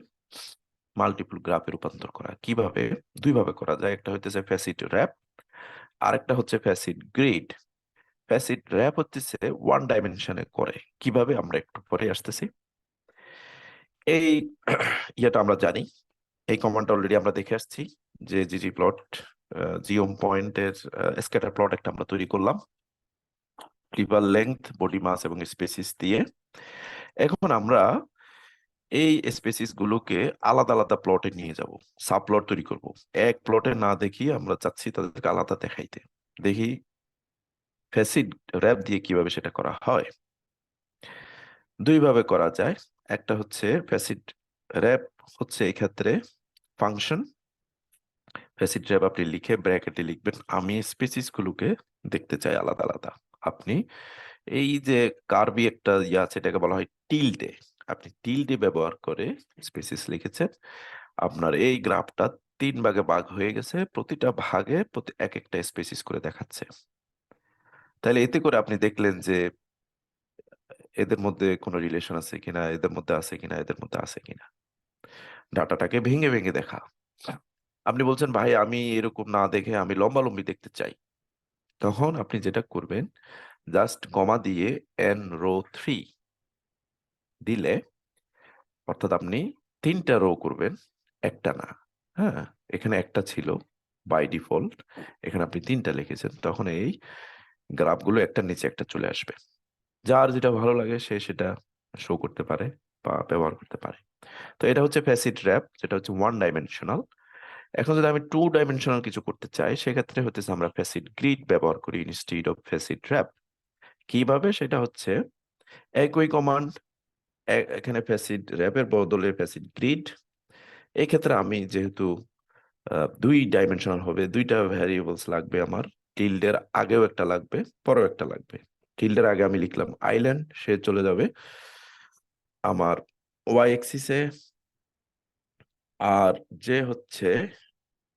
মাল্টিপল গ্রাফে রূপান্তর করা। কিভাবে? দুই ভাবে করা যায়, একটা হচ্ছে ফ্যাসিট র্যাপ, আর একটা হচ্ছে ফ্যাসিট গ্রিড। ফ্যাসিট র্যাপ হচ্ছে ওয়ান ডাইমেনশনে করে, কিভাবে আমরা একটু পরে আসতেছি। এই ইয়েটা আমরা জানি, এই কমান্ডটা অলরেডি আমরা দেখে আসছি, যে জিজি প্লট জিওম পয়েন্টের স্ক্যাটার প্লট একটা আমরা তৈরি করলাম ট্রিপল লেংথ, বডি মাস এবং স্পেসিস দিয়ে। এখন আমরা এই স্পেসিস গুলোকে আলাদা আলাদা প্লটে নিয়ে যাব, সাব প্লট তৈরি করব। এক প্লটে না দেখি আমরা চাচ্ছি তাদেরকে আলাদা দেখাইতে। দেখি ফ্যাসিট র্যাপ দিয়ে কিভাবে সেটা করা হয়। দুই ভাবে করা যায়, একটা হচ্ছে ফ্যাসিট র্যাপ হচ্ছে এই ক্ষেত্রে ফাংশন। ফ্যাসিট র্যাপ আপনি লিখে ব্র্যাকেটে লিখবেন আমি স্পেসিস গুলোকে দেখতে চাই আলাদা আলাদা। আপনি এই যে কার্ভি একটা ইয়ে আছে, এটাকে বলা হয় টিল্ডে। আপনি টিল্ডে ব্যবহার করে স্পেসিস লিখেছেন, আপনার এই গ্রাফটা তিন ভাগে ভাগ হয়ে গেছে, প্রতিটা ভাগে প্রতি এক একটা স্পেসিস করে দেখাচ্ছে। তাহলে এতে করে আপনি দেখলেন যে এদের মধ্যে কোনো রিলেশন আছে কিনা, এদের মধ্যে আছে কিনা, এদের মধ্যে আছে কিনা। ডাটাটাকে ভেঙে ভেঙে দেখা। আপনি বলছেন ভাই আমি এরকম না দেখে আমি লম্বালম্বি দেখতে চাই, তখন আপনি যেটা করবেন, জাস্ট কমা দিয়ে এন রো 3 দিলে, অর্থাৎ আপনি তিনটা রো করবেন, একটা না। হ্যাঁ, এখানে একটা ছিল বাই ডিফল্ট, এখানে আপনি তিনটা লিখেছেন, তখন এই গ্রাফগুলো একটার নিচে একটা চলে আসবে। যার যেটা ভালো লাগে সে সেটা শো করতে পারে বা ব্যবহার করতে পারে। তো এটা হচ্ছে ফ্যাসিট র্যাপ, যেটা হচ্ছে ওয়ান ডাইমেনশনাল। এখন যদি আমি টু ডাইমেনশনাল কিছু করতে চাই, সেক্ষেত্রে হচ্ছে আমরা ফ্যাসিট গ্রিড ব্যবহার করি ইনস্টিড অফ ফ্যাসিট র্যাপ। কিভাবে? সেটা হচ্ছে একই কমান্ড, এখানে ফ্যাসিট র্যাপের বদলে ফ্যাসিট গ্রিড। এই ক্ষেত্রে আমি যেহেতু দুই ডাইমেনশনাল হবে, দুইটা ভ্যারিয়েবলস লাগবে আমার, টিল্ডের আগেও একটা লাগবে, পরেও একটা লাগবে। টিল্ডের আগে আমি লিখলাম আইল্যান্ড, সে চলে যাবে আমার ওয়াই এক্সিসে। আর যে হচ্ছে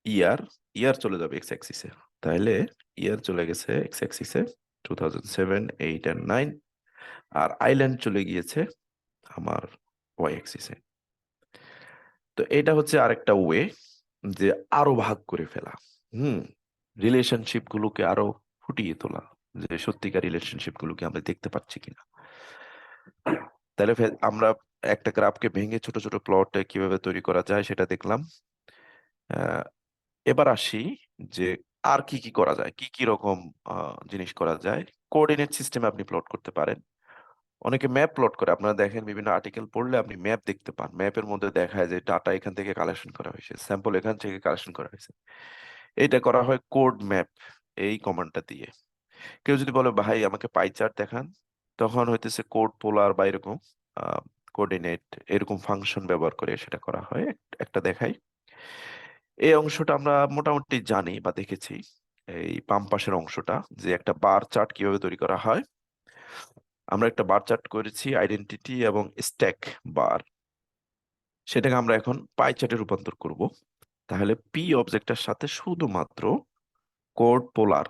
ইয়ার, ইয়ার চলে যাবে এক্স অ্যাক্সিসে। তাহলে ইয়ার চলে গেছে এক্স অ্যাক্সিসে 2007, 8 and 9, আর আইল্যান্ড চলে গিয়েছে আমার ওয়াই অ্যাক্সিসে। তো এটা হচ্ছে আরেকটা ওয়ে, যে আরো ভাগ করে ফেলা, হুম, রিলেশনশিপ গুলোকে আরো ফুটিয়ে তোলা, যে সত্যিকার রিলেশনশিপ গুলোকে আমরা দেখতে পাচ্ছি কিনা। তাহলে আমরা একটা গ্রাফকে ভেঙে ছোট ছোট প্লটে কিভাবে তৈরি করা যায় সেটা দেখলাম। আহ, এবার আসি যে আর কি কি করা যায়, কি কি রকম জিনিস করা যায়। কোঅর্ডিনেট সিস্টেমে আপনি প্লট করতে পারেন। অনেকে ম্যাপ প্লট করে, আপনারা দেখেন বিভিন্ন আর্টিকেল পড়লে আপনি ম্যাপ দেখতে পান, ম্যাপের মধ্যে দেখায় যে ডাটা এখান থেকে কালেকশন করা হয়েছে, স্যাম্পল এখান থেকে কালেকশন করা হয়েছে। এটা করা হয় কোড ম্যাপ এই কমান্ডটা দিয়ে। কেউ যদি বলে ভাই আমাকে পাই চার্ট দেখান, তখন হইতেছে কোড পোলার বা এরকম কোঅর্ডিনেট এরকম ফাংশন ব্যবহার করে সেটা করা হয়, একটা দেখাই। এই অংশটা আমরা মোটামুটি জানি বা দেখেছি। এই বাম পাশের অংশটা, যে একটা বার চার্ট কিভাবে তৈরি করা হয়, আমরা একটা বার চার্ট করেছি আইডেন্টিটি এবং স্ট্যাক বার, সেটাকে আমরা এখন পাই চার্টে রূপান্তর করব। তাহলে পি অবজেক্টটার সাথে শুধুমাত্র কোড পোলার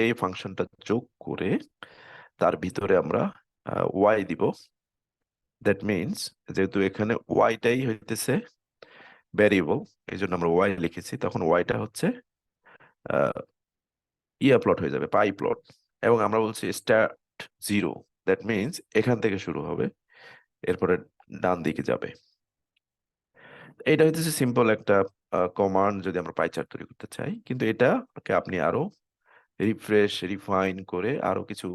এই ফাংশনটা যোগ করে তার ভিতরে আমরা ওয়াই দিব। দ্যাট মিনস যেহেতু এখানে ওয়াইটাই হইতেছে ভ্যারিয়েবল, এই জন্য আমরা ওয়াই লিখেছি, তখন ওয়াইটা হচ্ছে প্লট হয়ে যাবে, পাই প্লট। এবং আমরা বলছি স্টার্ট জিরো, দ্যাট মিনস এখান থেকে শুরু হবে, এরপরে ডান দিকে যাবে। এটা হইতেছে সিম্পল একটা কমান্ড যদি আমরা পাই চার্ট তৈরি করতে চাই, কিন্তু এটাকে আপনি আরো রিফ্রেশ রিফাইন করে আরো কিছু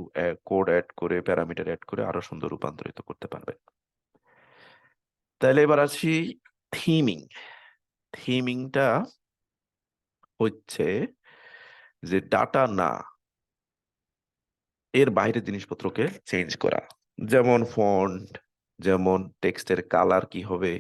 কোড অ্যাড করে প্যারামিটার অ্যাড করে আরো সুন্দর রূপান্তরিত করতে পারবেন। তাহলে এবার আসি থিমিং। থিমিংটা হচ্ছে যে ডাটা না, এর বাইরে জিনিসপত্রকে চেঞ্জ করা, যেমন ফন্ট, যেমন টেক্সটের কালার কি হবে,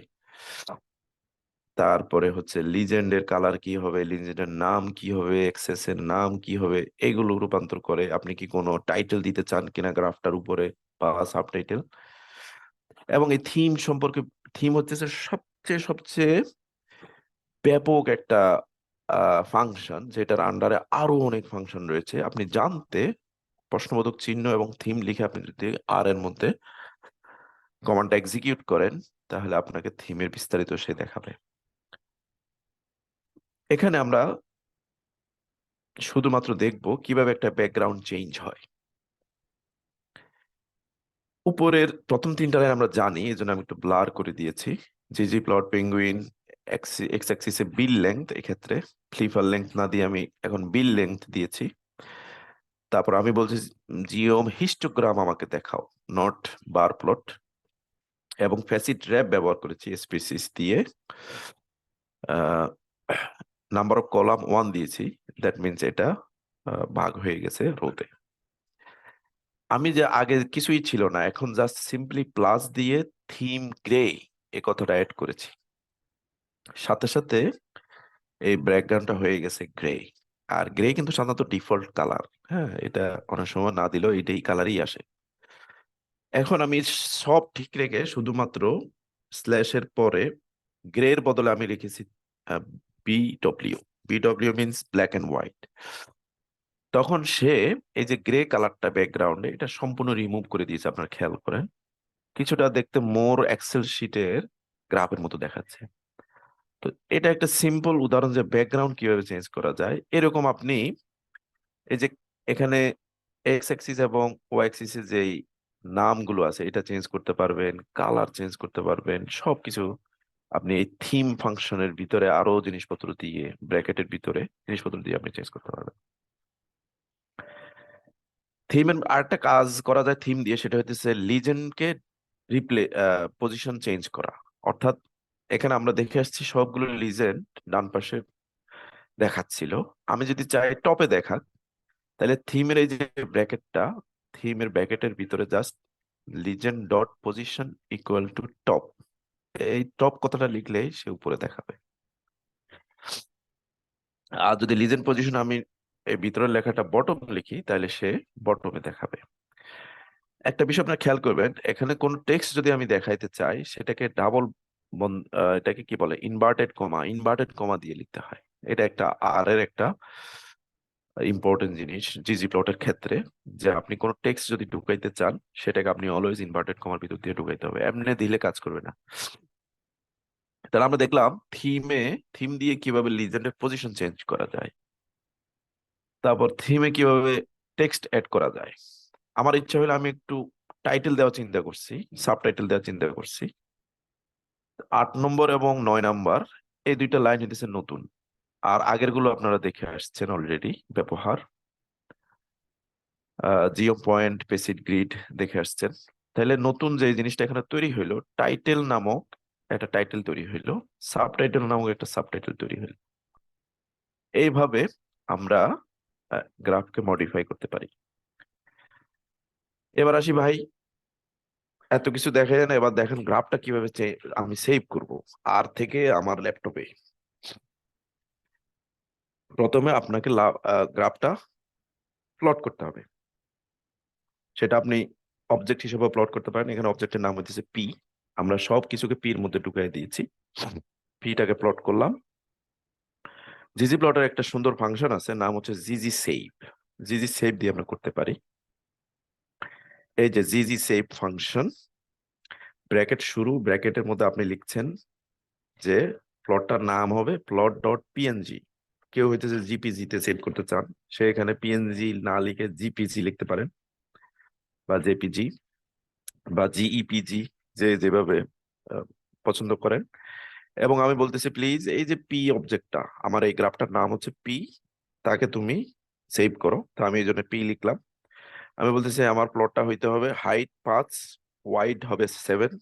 তারপরে হচ্ছে লিজেন্ডের কালার কি হবে, লিজেন্ডের নাম কি হবে, এক্সেস এর নাম কি হবে, এগুলো রূপান্তর করে আপনি কি কোনো টাইটেল দিতে চান কিনা গ্রাফটার উপরে বা সাবটাইটেল। এবং এই থিম সম্পর্কে, থিম হচ্ছে যে সবচেয়ে সবচেয়ে ব্যাপক একটা ফাংশন, যেটার আন্ডারে আরো অনেক ফাংশন রয়েছে। আপনি জানতে প্রশ্নবোধক চিহ্ন এবং থিম লিখে আপনি যদি আর এর মধ্যে কমান্ডটা এক্সিকিউট করেন, তাহলে আপনাকে থিমের বিস্তারিত সে দেখাবে। এখানে আমরা শুধুমাত্র দেখব কিভাবে একটা ব্যাকগ্রাউন্ড চেঞ্জ হয়। উপরের প্রথম তিনটা লাইন আমরা জানি, এই জন্য আমি একটু ব্লার করে দিয়েছি। জিজি প্লট পেঙ্গুইন, এক্স অ্যাক্সিসে বিল লেংথ, এক্ষেত্রে ফ্লিপার লেংথ না দিয়ে আমি এখন বিল লেংথ দিয়েছি। তারপর আমি বলছি জিওম হিস্টোগ্রাম আমাকে দেখাও, নট বার প্লট। এবং ফ্যাসিট র্যাপ ব্যবহার করেছি স্পেসিস দিয়ে। নাম্বার অফ কলাম 1 দিয়েছি, দ্যাট মিনস এটা ভাগ হয়ে গেছে রোতে। আমি যে আগে কিছুই ছিল না, এখন জাস্ট সিম্পলি প্লাস দিয়ে থিম গ্রে এ কথাটা অ্যাড করেছি, সাথে সাথে এই ব্যাকগ্রাউন্ডটা হয়ে গেছে গ্রে। আর গ্রে কিন্তু সাধারণত ডিফল্ট কালার, হ্যাঁ, এটা অনেক সময় না দিলেও এটাই কালারই আসে। এখন আমি সব ঠিক রেখে শুধুমাত্র স্ল্যাশের পরে গ্রের বদলে আমি লিখেছি BW. BW means black and white. তখন সে এই যে গ্রে কালারটা ব্যাকগ্রাউন্ডে, এটা সম্পূর্ণ রিমুভ করে দিয়েছে, আপনার খেয়াল করেন। কিছুটা দেখতে মোর এক্সেল শিটের গ্রাফের মতো দেখাচ্ছে। তো এটা একটা সিম্পল উদাহরণ যে ব্যাকগ্রাউন্ড কিভাবে চেঞ্জ করা যায়। এরকম আপনি এই যে এখানে এক্স অ্যাক্সিস এবং ওয়াই অ্যাক্সিসে যেই নামগুলো আছে এটা চেঞ্জ করতে পারবেন, কালার চেঞ্জ করতে পারবেন, সবকিছু আপনি এই থিম ফাংশনের ভিতরে আরো জিনিসপত্র দিয়ে, ব্র্যাকেটের ভিতরে জিনিসপত্র দিয়ে আপনি চেঞ্জ করতে পারবেন। থিমের আরেকটা কাজ করা যায় থিম দিয়ে, সেটা হচ্ছে লিজেন্ডকে রিপ্লে পজিশন চেঞ্জ করা। অর্থাৎ এখানে আমরা দেখে আসছি সবগুলো লিজেন্ড ডান পাশে দেখাচ্ছিল, আমি যদি চাই টপে দেখাক, তাহলে থিমের এই যে ব্র্যাকেটটা, থিমের ব্র্যাকেটের ভিতরে just legend dot position equal to top, এই টপ কথাটা লিখলেই সে উপরে দেখাবে। আর যদি লিজেন্ড পজিশন আমি এই ভিতরের লেখাটা বটম লিখি, তাহলে সে বটমে দেখাবে। একটা বিষয় আপনারা খেয়াল করবেন, এখানে কোন টেক্সট যদি আমি দেখাইতে চাই, সেটাকে ডাবল এটাকে কি বলে, ইনভার্টেড কমা দিয়ে লিখতে হয়। এটা একটা আর এর একটা ইম্পর্টেন্ট জিনিস জিজি প্লটের ক্ষেত্রে, যে আপনি কোন টেক্সট যদি ঢুকাইতে চান, সেটাকে আপনি অলওয়েজ ইনভার্টেড কমার ভিতর দিয়ে ঢুকাইতে হবে, এমনি দিলে কাজ করবে না। তাহলে আমরা দেখলাম থিম দিয়ে কিভাবে লিজেন্ডের পজিশন চেঞ্জ করা যায়, তারপর থিমে কিভাবে টেক্সট অ্যাড করা যায়। আমার ইচ্ছা হলো আমি একটু টাইটেল দেওয়া চিন্তা করছি, সাবটাইটেল দেওয়া চিন্তা করছি। 8 নম্বর এবং 9 নম্বর এই দুইটা লাইন হইতেছে নতুন, আর আগের গুলো আপনারা দেখে আসছেন অলরেডি ব্যবহার। জিও পয়েন্ট, পেসিড গ্রিড দেখে আসছেন। তাহলে নতুন যে জিনিসটা এখানে তৈরি হইলো, টাইটেল নামক একটা টাইটেল তৈরি হইলো, সাবটাইটেল নামক একটা সাবটাইটেল তৈরি হইলো। এইভাবে আমরা গ্রাফকে মডিফাই করতে পারি। এবার আসি ভাই, এত কিছু দেখা যায় না, এবার দেখেন গ্রাফটা কিভাবে আমি সেভ করব আর থেকে আমার ল্যাপটপে। প্রথমে আপনাকে গ্রাফটা প্লট করতে হবে, সেটা আপনি অবজেক্ট হিসেবে প্লট করতে পারেন। এখানে অবজেক্টের নাম হচ্ছে পি, আমরা সব কিছুকে পি এর মধ্যে ঢুকিয়ে দিয়েছি। পিটাকে প্লট করলাম। জিজি প্লটের একটা সুন্দর ফাংশন আছে, নাম হচ্ছে জিজি সেভ। জিজি সেভ দিয়ে আমরা করতে পারি। এই যে জিজি সেভ ফাংশন, ব্র্যাকেট শুরু, ব্র্যাকেটের মধ্যে আপনি লিখছেন যে প্লটটার নাম হবে প্লট ডট পিএনজি। কেউ হইতেছে জিপিজি তে সেভ করতে চান, সে এখানে পিএনজি না লিখে জিপিজি লিখতে পারেন, বা জেপিজি বা জিইপিজি, যে যেভাবে আহ, পছন্দ করেন। এবং আমি বলতেছি প্লিজ এই যে পি অবজেক্টটা, আমার এই গ্রাফটার নাম হচ্ছে পি, তাকে তুমি সেভ করো। তো আমি এই জন্য পি লিখলাম। আমি বলতেছি আমার প্লটটা হইতে হবে হাইট 5, ওয়াইড হবে 7,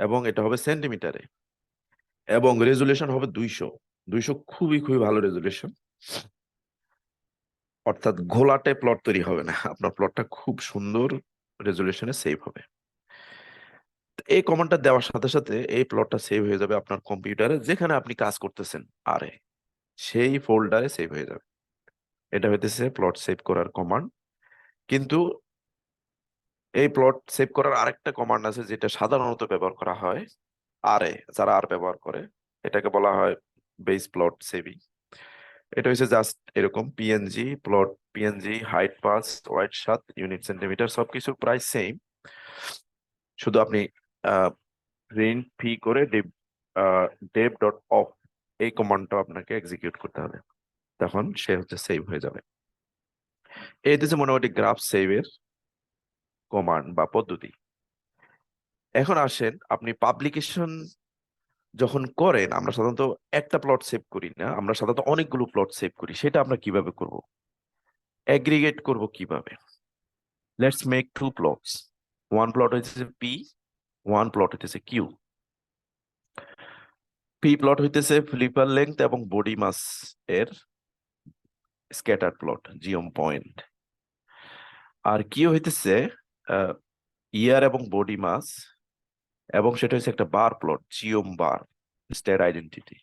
এবং এটা হবে সেন্টিমিটারে, এবং রেজুলেশন হবে 200। 200 খুবই খুবই ভালো রেজুলেশন, অর্থাৎ ঘোলাটে প্লট তৈরি হবে না, আপনার প্লটটা খুব সুন্দর রেজুলেশনে সেভ হবে। তো এই কমান্ডটা দেওয়ার সাথে সাথে এই প্লটটা সেভ হয়ে যাবে আপনার কম্পিউটারে, যেখানে আপনি কাজ করতেছেন আরে সেই ফোল্ডারে সেভ হয়ে যাবে। এটা হইতেছে প্লট সেভ করার কমান্ড। কিন্তু এই প্লট সেভ করার আরেকটা কমান্ড আছে যেটা সাধারণত ব্যবহার করা হয় যারা ব্যবহার করে, এটাকে বলা হয় বেস প্লট সেভিং। এটা হচ্ছে জাস্ট এরকম PNG plot, PNG height 5, wide 7, unit centimetre, সবকিছু প্রায় সেম। শুধু আপনি প্রিন্ট ফি করে ডেভ ডট অফ এই কমান্ডটা আপনাকে এক্সিকিউট করতে হবে, তখন সে হচ্ছে সেভ হয়ে যাবে। এই হচ্ছে মোটামুটি গ্রাফ সেভের কমান্ড বা পদ্ধতি। এখন আসেন, আপনি পাবলিকেশন যখন করেন, আমরা সাধারণত একটা প্লট সেভ করি না, আমরা সাধারণত অনেকগুলো প্লট সেভ করি। সেটা আমরা কিভাবে করব, অ্যাগ্রিগেট করব কিভাবে? Let's make two plots. One plot হইতেছে পি, ওয়ান প্লট হইতেছে কিউ। পি প্লট হইতেছে ফ্লিপার লেংথ এবং বডি মাস এর স্ক্যাটার প্লট, জিওম পয়েন্ট। আর কিউ হইতেছে ইয়ার এবং বডি মাস, এবং সেটা হচ্ছে একটা bar plot, geom bar, stat identity.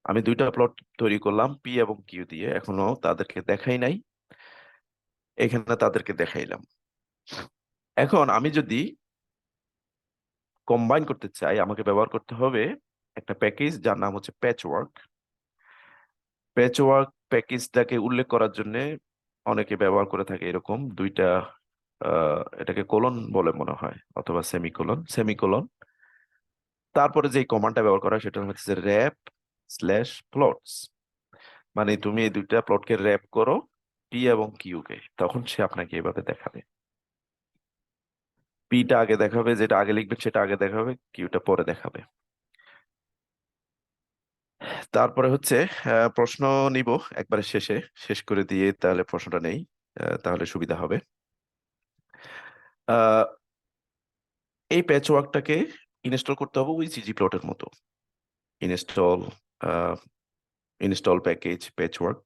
আমি দুইটা প্লট তৈরি করলাম পি এবং কিউ দিয়ে, এখনো তাদেরকে দেখাই নাই, এখানে তাদেরকে দেখাইলাম। এখন আমি যদি কম্বাইন করতে চাই, আমাকে ব্যবহার করতে হবে একটা প্যাকেজ যার নাম হচ্ছে প্যাচওয়ার্ক। প্যাচওয়ার্ক প্যাকেজটাকে উল্লেখ করার জন্য অনেকে ব্যবহার করে থাকে এরকম দুইটা, এটাকে কোলন বলে মনে হয়, অথবা সেমিকোলন, সেমিকোলন। তারপরে যে কমান্ডটা ব্যবহার করা হয় সেটা হচ্ছে র্যাপ স্ল্যাশ প্লটস। মানে তুমি এই দুইটা প্লটকে র্যাপ করো, পি এবং কিউ কে, তখন সে আপনাকে এভাবে দেখাবে। পিটা আগে দেখাবে, যেটা আগে লিখবে সেটা আগে দেখাবে, কিউটা পরে দেখাবে। তারপরে হচ্ছে প্রশ্ন নিব একবারে শেষে, শেষ করে দিয়ে তাহলে প্রশ্নটা নেই, তাহলে সুবিধা হবে। আহ, এই প্যাচ ওয়ার্কটাকে ইনস্টল করতে হবে ওই জিজি প্লটের মতো। ইনস্টল ইনস্টল প্যাকেজ প্যাচ ওয়ার্ক,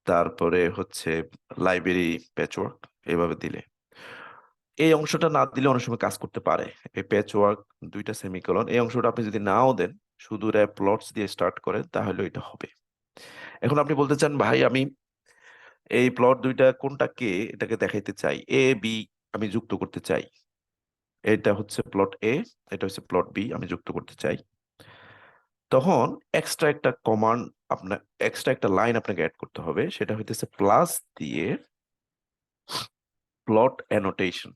তারপরে হচ্ছে লাইব্রেরি প্যাচ ওয়ার্ক, এভাবে দিলে। এই অংশটা না দিলে অনেক সময় কাজ করতে পারে। এই প্যাচ ওয়ার্ক, দুইটা সেমিকোলন, এই অংশটা আপনি যদি নাও দেন, শুধু র্যাপ প্লটস দিয়ে স্টার্ট করেন, তাহলে এটা হবে। এখন আপনি বলতে চান ভাই আমি এই প্লট দুইটা কোনটা কে এটাকে দেখাইতে চাই, এ বি আমি যুক্ত করতে চাই। এটা হচ্ছে প্লট এ, এটা হচ্ছে প্লট বি, আমি যুক্ত করতে চাই। তখন এক্সট্রা একটা কমান্ড, আপনার এক্সট্রা একটা লাইন আপনাকে অ্যাড করতে হবে, সেটা হইতেছে প্লাস দিয়ে প্লট অ্যানোটেশন।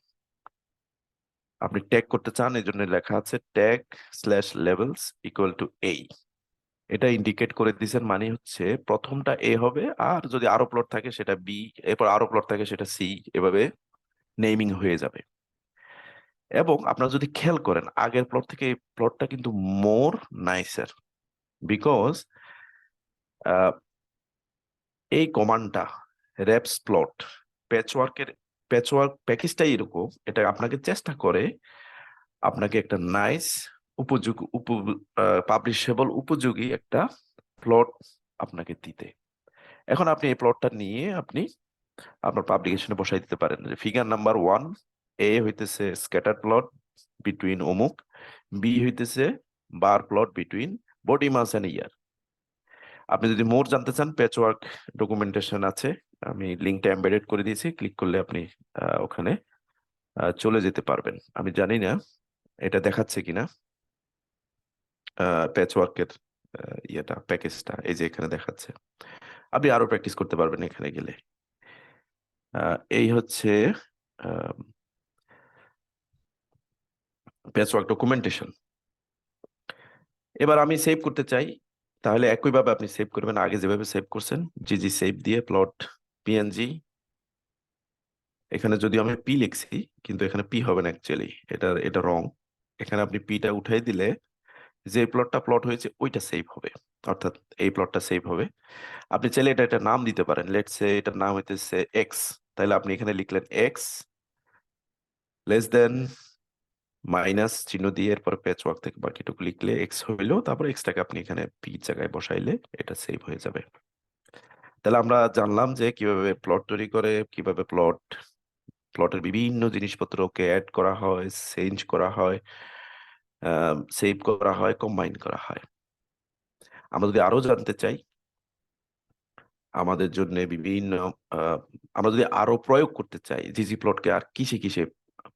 আপনি ট্যাগ করতে চান, এই জন্য লেখা আছে tag slash levels equal to A. এটা ইন্ডিকেট করে দিয়েছেন, মানে হচ্ছে প্রথমটা এ হবে, আর যদি আরো প্লট থাকে সেটা বি, এরপর আরো প্লট থাকে সেটা সি, এভাবে নেমিং হয়ে যাবে। এবং আপনারা যদি খেয়াল করেন, আগের প্লট থেকে এই প্লটটা কিন্তু মোর নাইসার, বিকজ এই কমান্ডটা র্যাপস প্লট প্যাচওয়ার্কের, প্যাচওয়ার্ক প্যাকেজটাই এরকম, এটা আপনাকে চেষ্টা করে আপনাকে একটা নাইস উপযোগী পাবলিশেবল উপযোগী একটা প্লট আপনাকে দিতে। এখন আপনি এই প্লটটা নিয়ে আপনি আপনার পাবলিকেশনে বসাই দিতে পারেন যে ফিগার নাম্বার 1, এ হইতেছে স্ক্যাটার প্লট বিটুইন অমুক, বি হইতেছে bar plot between body mass and year. আপনি যদি মোর জানতে চান, প্যাচওয়ার্ক ডকুমেন্টেশন আছে, আমি লিঙ্কটা এমবেডেড করে দিয়েছি, ক্লিক করলে আপনি ওখানে চলে যেতে পারবেন। আমি জানি না এটা দেখাচ্ছে কিনা প্যাচওয়ার্কের ইয়েটা প্যাকেজটা এই যে এখানে দেখাচ্ছে। আপনি আরো প্র্যাকটিস করতে পারবেন এখানে গেলে। এই হচ্ছে প্যাচওয়ার্ক ডকুমেন্টেশন। এবার আমি সেভ করতে চাই, তাহলে একইভাবে আপনি সেভ করবেন আগে যেভাবে সেভ করছেন, জিজি সেভ দিয়ে প্লট পিএনজি। এখানে যদি আমি পি লিখছি, কিন্তু এখানে পি হবে না অ্যাকচুয়ালি, এটা রং। এখানে আপনি পিটা উঠাই দিলে যে প্লটটা প্লট হয়েছে ওইটা সেভ হবে, অর্থাৎ এই প্লটটা সেভ হবে। আপনি চাইলে এটা একটা নাম দিতে পারেন, লেটস সে এটার নাম হইতেছে এক্স। তাহলে আপনি এখানে লিখলেন এক্স লেস দেন মাইনাস চিহ্ন দিয়ে এরপর প্যাচওয়ার্ক থেকে বাকিটুকু লিখলে এক্স হইলো, তারপর এক্সটাকে আপনি এখানে পি জায়গায় বসাইলে এটা সেভ হয়ে যাবে। তাহলে আমরা জানলাম যে কিভাবে প্লট তৈরি করে, কিভাবে প্লটের বিভিন্ন জিনিসপত্রকে অ্যাড করা হয়, চেঞ্জ করা হয়, সেভ করা হয়, কম্বাইন করা হয়। আমরা যদি আরো জানতে চাই আমাদের জন্য বিভিন্ন আহ, আমরা যদি আরো প্রয়োগ করতে চাই জিজি প্লটকে আর কিসে কিসে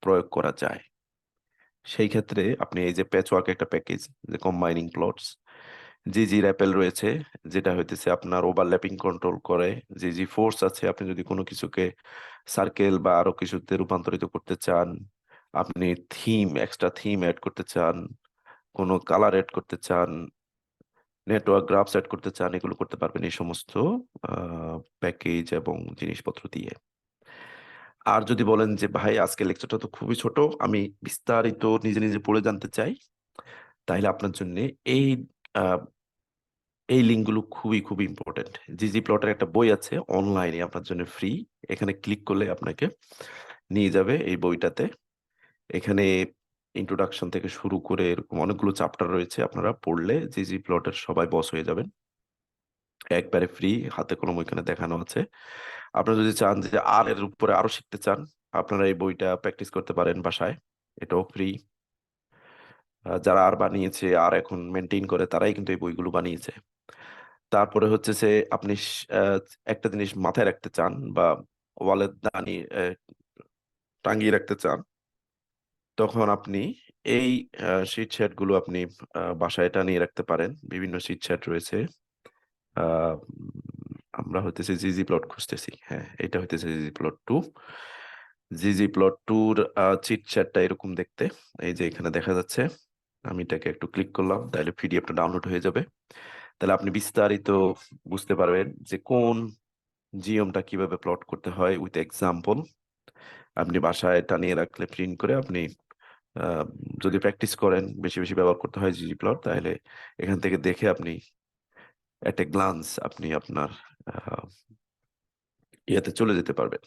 প্রয়োগ করা যায়, সেই ক্ষেত্রে আপনি এই যে প্যাচওয়ার্ক একটা প্যাকেজ, যে কম্বাইনিং প্লটস, জিজি র্যাপেল রয়েছে, যেটা হইতেছে আপনার ওভারল্যাপিং কন্ট্রোল করে। জিজি ফোর্স আছে, আপনি যদি কোনো কিছুকে সার্কেল বা আরো কিছুতে রূপান্তরিত করতে চান, আপনি এক্সট্রা থিম অ্যাড করতে চান, কোনো কালার অ্যাড করতে চান, নেটওয়ার্ক গ্রাফ সেট করতে চান, এগুলো করতে পারবেন এই সমস্ত প্যাকেজ এবং জিনিসপত্র দিয়ে। আর যদি বলেন যে ভাই আজকে লেকচারটা তো খুবই ছোট, আমি বিস্তারিত নিজে নিজে পড়ে জানতে চাই, তাহলে আপনার জন্য এই আহ, এই লিঙ্কগুলো খুবই খুবই ইম্পর্টেন্ট। জিজি প্লটের একটা বই আছে অনলাইনে আপনার জন্য ফ্রি, এখানে ক্লিক করলে আপনাকে নিয়ে যাবে এই বইটাতে। এখানে ইন্ট্রোডাকশন থেকে শুরু করে এরকম অনেকগুলো চ্যাপ্টার রয়েছে, আপনারা পড়লে জিজি প্লটের সবাই বস হয়ে যাবেন একবারে ফ্রি, হাতে কলম ওইখানে দেখানো আছে। আপনারা যদি চান যে আর এর উপরে আরো শিখতে চান, আপনারা এই বইটা প্র্যাকটিস করতে পারেন বাসায়, এটাও ফ্রি। যারা আর বানিয়েছে আর এখন মেনটেন করে তারাই কিন্তু এই বইগুলো বানিয়েছে। তারপরে হচ্ছে যে আপনি একটা জিনিস মাথায় রাখতে চান বা ওয়ালের দানি টাঙিয়ে রাখতে চান, তখন আপনি এই শীট শ্যাট গুলো আপনি বাসায় টানিয়ে রাখতে পারেন। বিভিন্ন শীট শ্যাট রয়েছে। আমরা হইতেছে জিজি প্লট খুঁজতেছি, হ্যাঁ এটা হইতেছে জিজি প্লট টু। জিজি প্লট টুর চিট চ্যাটটা এরকম দেখতে, এই যে এখানে দেখা যাচ্ছে। আমি এটাকে একটু ক্লিক করলাম, তাহলে পিডিএফটা ডাউনলোড হয়ে যাবে। তাহলে আপনি বিস্তারিত বুঝতে পারবেন যে কোন জিওমটা কিভাবে প্লট করতে হয় উইথ এক্সাম্পল। আপনি বাসায় টানিয়ে রাখলে প্রিন্ট করে আপনি আহ, যদি প্র্যাকটিস করেন, বেশি বেশি ব্যবহার করতে হয় জিজি প্লট, তাহলে এখান থেকে দেখে আপনি এট এ গ্লান্স আপনি আপনার আহ, ইয়েতে চলে যেতে পারবেন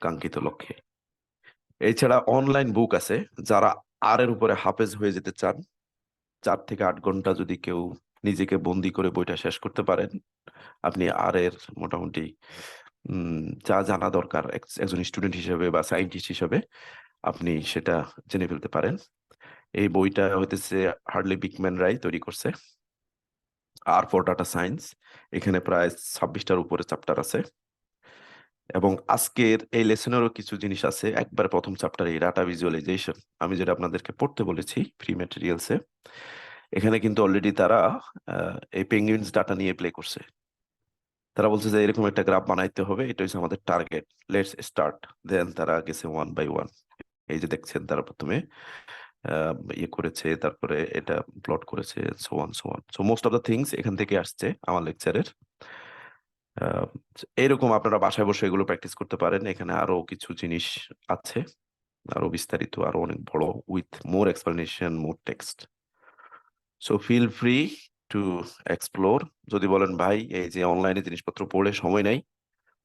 কাঙ্ক্ষিত লক্ষ্যে। এছাড়া অনলাইন বুক আছে, যারা আর এর উপরে হাফেজ হয়ে যেতে চান, 4 থেকে 8 ঘন্টা যদি কেউ নিজেকে বন্দি করে বইটা শেষ করতে পারেন, আপনি আর এর মোটামুটি যা জানা দরকার একজন স্টুডেন্ট হিসেবে বা সায়েন্টিস্ট হিসেবে আপনি সেটা জেনে ফেলতে পারেন। এই বইটা হইতেছে হার্ডলি বিকম্যান রাই তৈরি করছে, আর ফর ডাটা সায়েন্স। এখানে প্রায় 26টার উপরে চ্যাপ্টার আছে, এবং আজকের এই লেসনেরও কিছু জিনিস আছে। একবার প্রথম চ্যাপ্টারে ডাটা ভিজুয়ালাইজেশন, আমি যেটা আপনাদেরকে পড়তে বলেছি ফ্রি ম্যাটেরিয়ালসে, এখানে কিন্তু অলরেডি তারা এই পেঙ্গুইনস ডাটা নিয়ে প্লে করছে। তারা বলছে যে এরকম একটা গ্রাফ বানাইতে হবে, এটা হচ্ছে আমাদের টার্গেট, লেটস স্টার্ট। দেন তারা গেছে 1 বাই 1। এই যে দেখছেন তারা প্রথমে ইয়ে করেছে, তারপরে এটা প্লট করেছে, so on so on. So most of the things এখান থেকে আসছে আমার লেকচারের। এইরকম আপনারা বাসায় বসে এগুলো প্র্যাকটিস করতে পারেন। এখানে আরো কিছু জিনিস আছে, আরো বিস্তারিত, আরো অনেক বড়, with more explanation, more text. So feel free to explore. যদি বলেন ভাই এই যে অনলাইনে জিনিসপত্র পড়ে সময় নাই,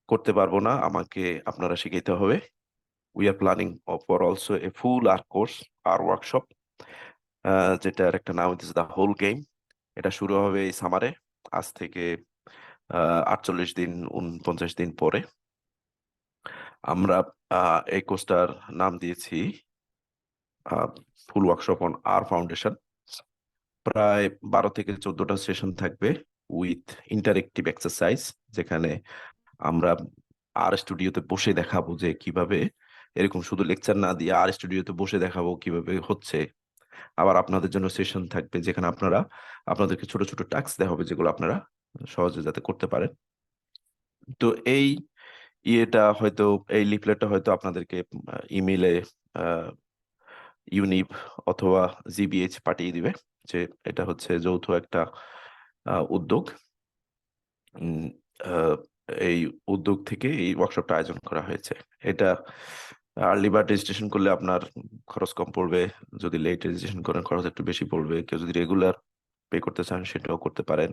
করতে পারবো না, আমাকে আপনারা শিখাইতে হবে, we are planning for also a full R course আর ওয়ার্কশপ, যেটার একটা নাম হচ্ছে দ্য হোল গেম। এটা শুরু হবে এই সামারে, আজ থেকে 48 দিন 49 দিন পরে। আমরা এই কোর্সটার নাম দিয়েছি ফুল ওয়ার্কশপ অন আর ফাউন্ডেশন। প্রায় 12 থেকে 14টা সেশন থাকবে উইথ ইন্টারেক্টিভ এক্সারসাইজ, যেখানে আমরা আর স্টুডিওতে বসে দেখাবো যে কিভাবে, এরকম শুধু লেকচার না দিয়ে আর স্টুডিওতে বসে দেখাবো কিভাবে হচ্ছে, আবার আপনাদের জন্য সেশন থাকবে যেখানে আপনাদেরকে ছোট ছোট টাস্ক দেওয়া হবে যেগুলো আপনারা সহজে যাতে করতে পারেন। তো এই ইয়েটা হয়তো, এই লিফলেটটা হয়তো আপনাদেরকে ইমেইলে ইউনিভ অথবা জিবিএইচ পাঠিয়ে দিবে, যে এটা হচ্ছে যৌথ একটা উদ্যোগ। উম, আহ, এই উদ্যোগ থেকে এই ওয়ার্কশপটা আয়োজন করা হয়েছে। এটা আর্লি বার্ড রেজিস্ট্রেশন করলে আপনার খরচ কম পড়বে, যদি লেট রেজিস্ট্রেশন করেন খরচ একটু বেশি পড়বে। কেউ যদি রেগুলার পে করতে চান সেটাও করতে পারেন।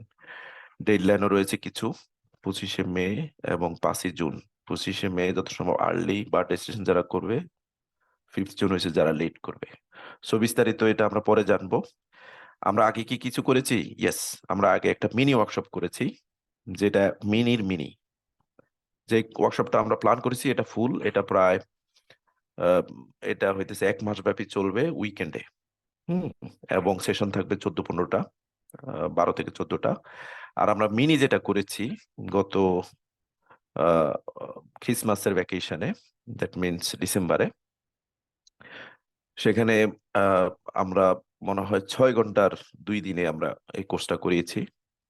ডেডলাইনও রয়েছে কিছু, 25শে মে এবং 5ই জুন। 25শে মে যত সম্ভব আর্লি বার্ড রেজিস্ট্রেশন যারা করবে, 5th জুন হয়েছে যারা লেট করবে। সো বিস্তারিত এটা আমরা পরে জানবো। আমরা আগে কি কিছু করেছি? ইয়েস, আমরা আগে একটা মিনি ওয়ার্কশপ করেছি, যেটা মিনির মিনি। যে ওয়ার্কশপটা আমরা প্ল্যান করেছি এটা ফুল, এটা প্রায় আহ, এটা হইতেছে 1 মাস ব্যাপী চলবে উইকেন্ডে। হুম। এবং সেশন থাকবে 14-15টা, 12 থেকে 14টা। আর আমরা মিনি যেটা করেছি গত আহ, ক্রিসমাসের ভ্যাকেশনে, দ্যাট মিনস ডিসেম্বরে, সেখানে আহ, আমরা মনে হয় 6 ঘন্টার 2 দিনে আমরা এই কোর্সটা করিয়েছি।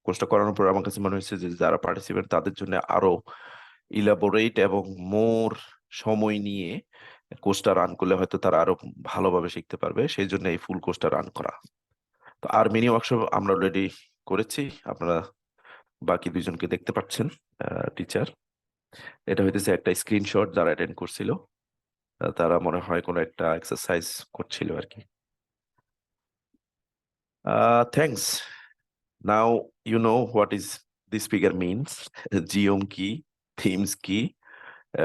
কোর্সটা করানোর পর আমার কাছে মনে হয়েছে যে যারা পার্টিসিপেন্ট তাদের জন্য আরো ইলাবোরেট এবং মোর সময় নিয়ে কোর্সটা রান করলে হয়তো তারা আরো ভালোভাবে শিখতে পারবে, সেই জন্য এই ফুল কোর্সটা রান করা। তো আর মিনি ওয়ার্কশপ আমরা অলরেডি করেছি, আপনারা বাকি 2জনকে দেখতে পাচ্ছেন, টিচার। এটা হইতেছে একটা স্ক্রিনশট, যারা অ্যাটেন্ড করছিল তারা মনে হয় কোনো একটা এক্সারসাইজ করছিল আর কি। Thanks. Now you know what is this figure means, geom কি, থিমস কি,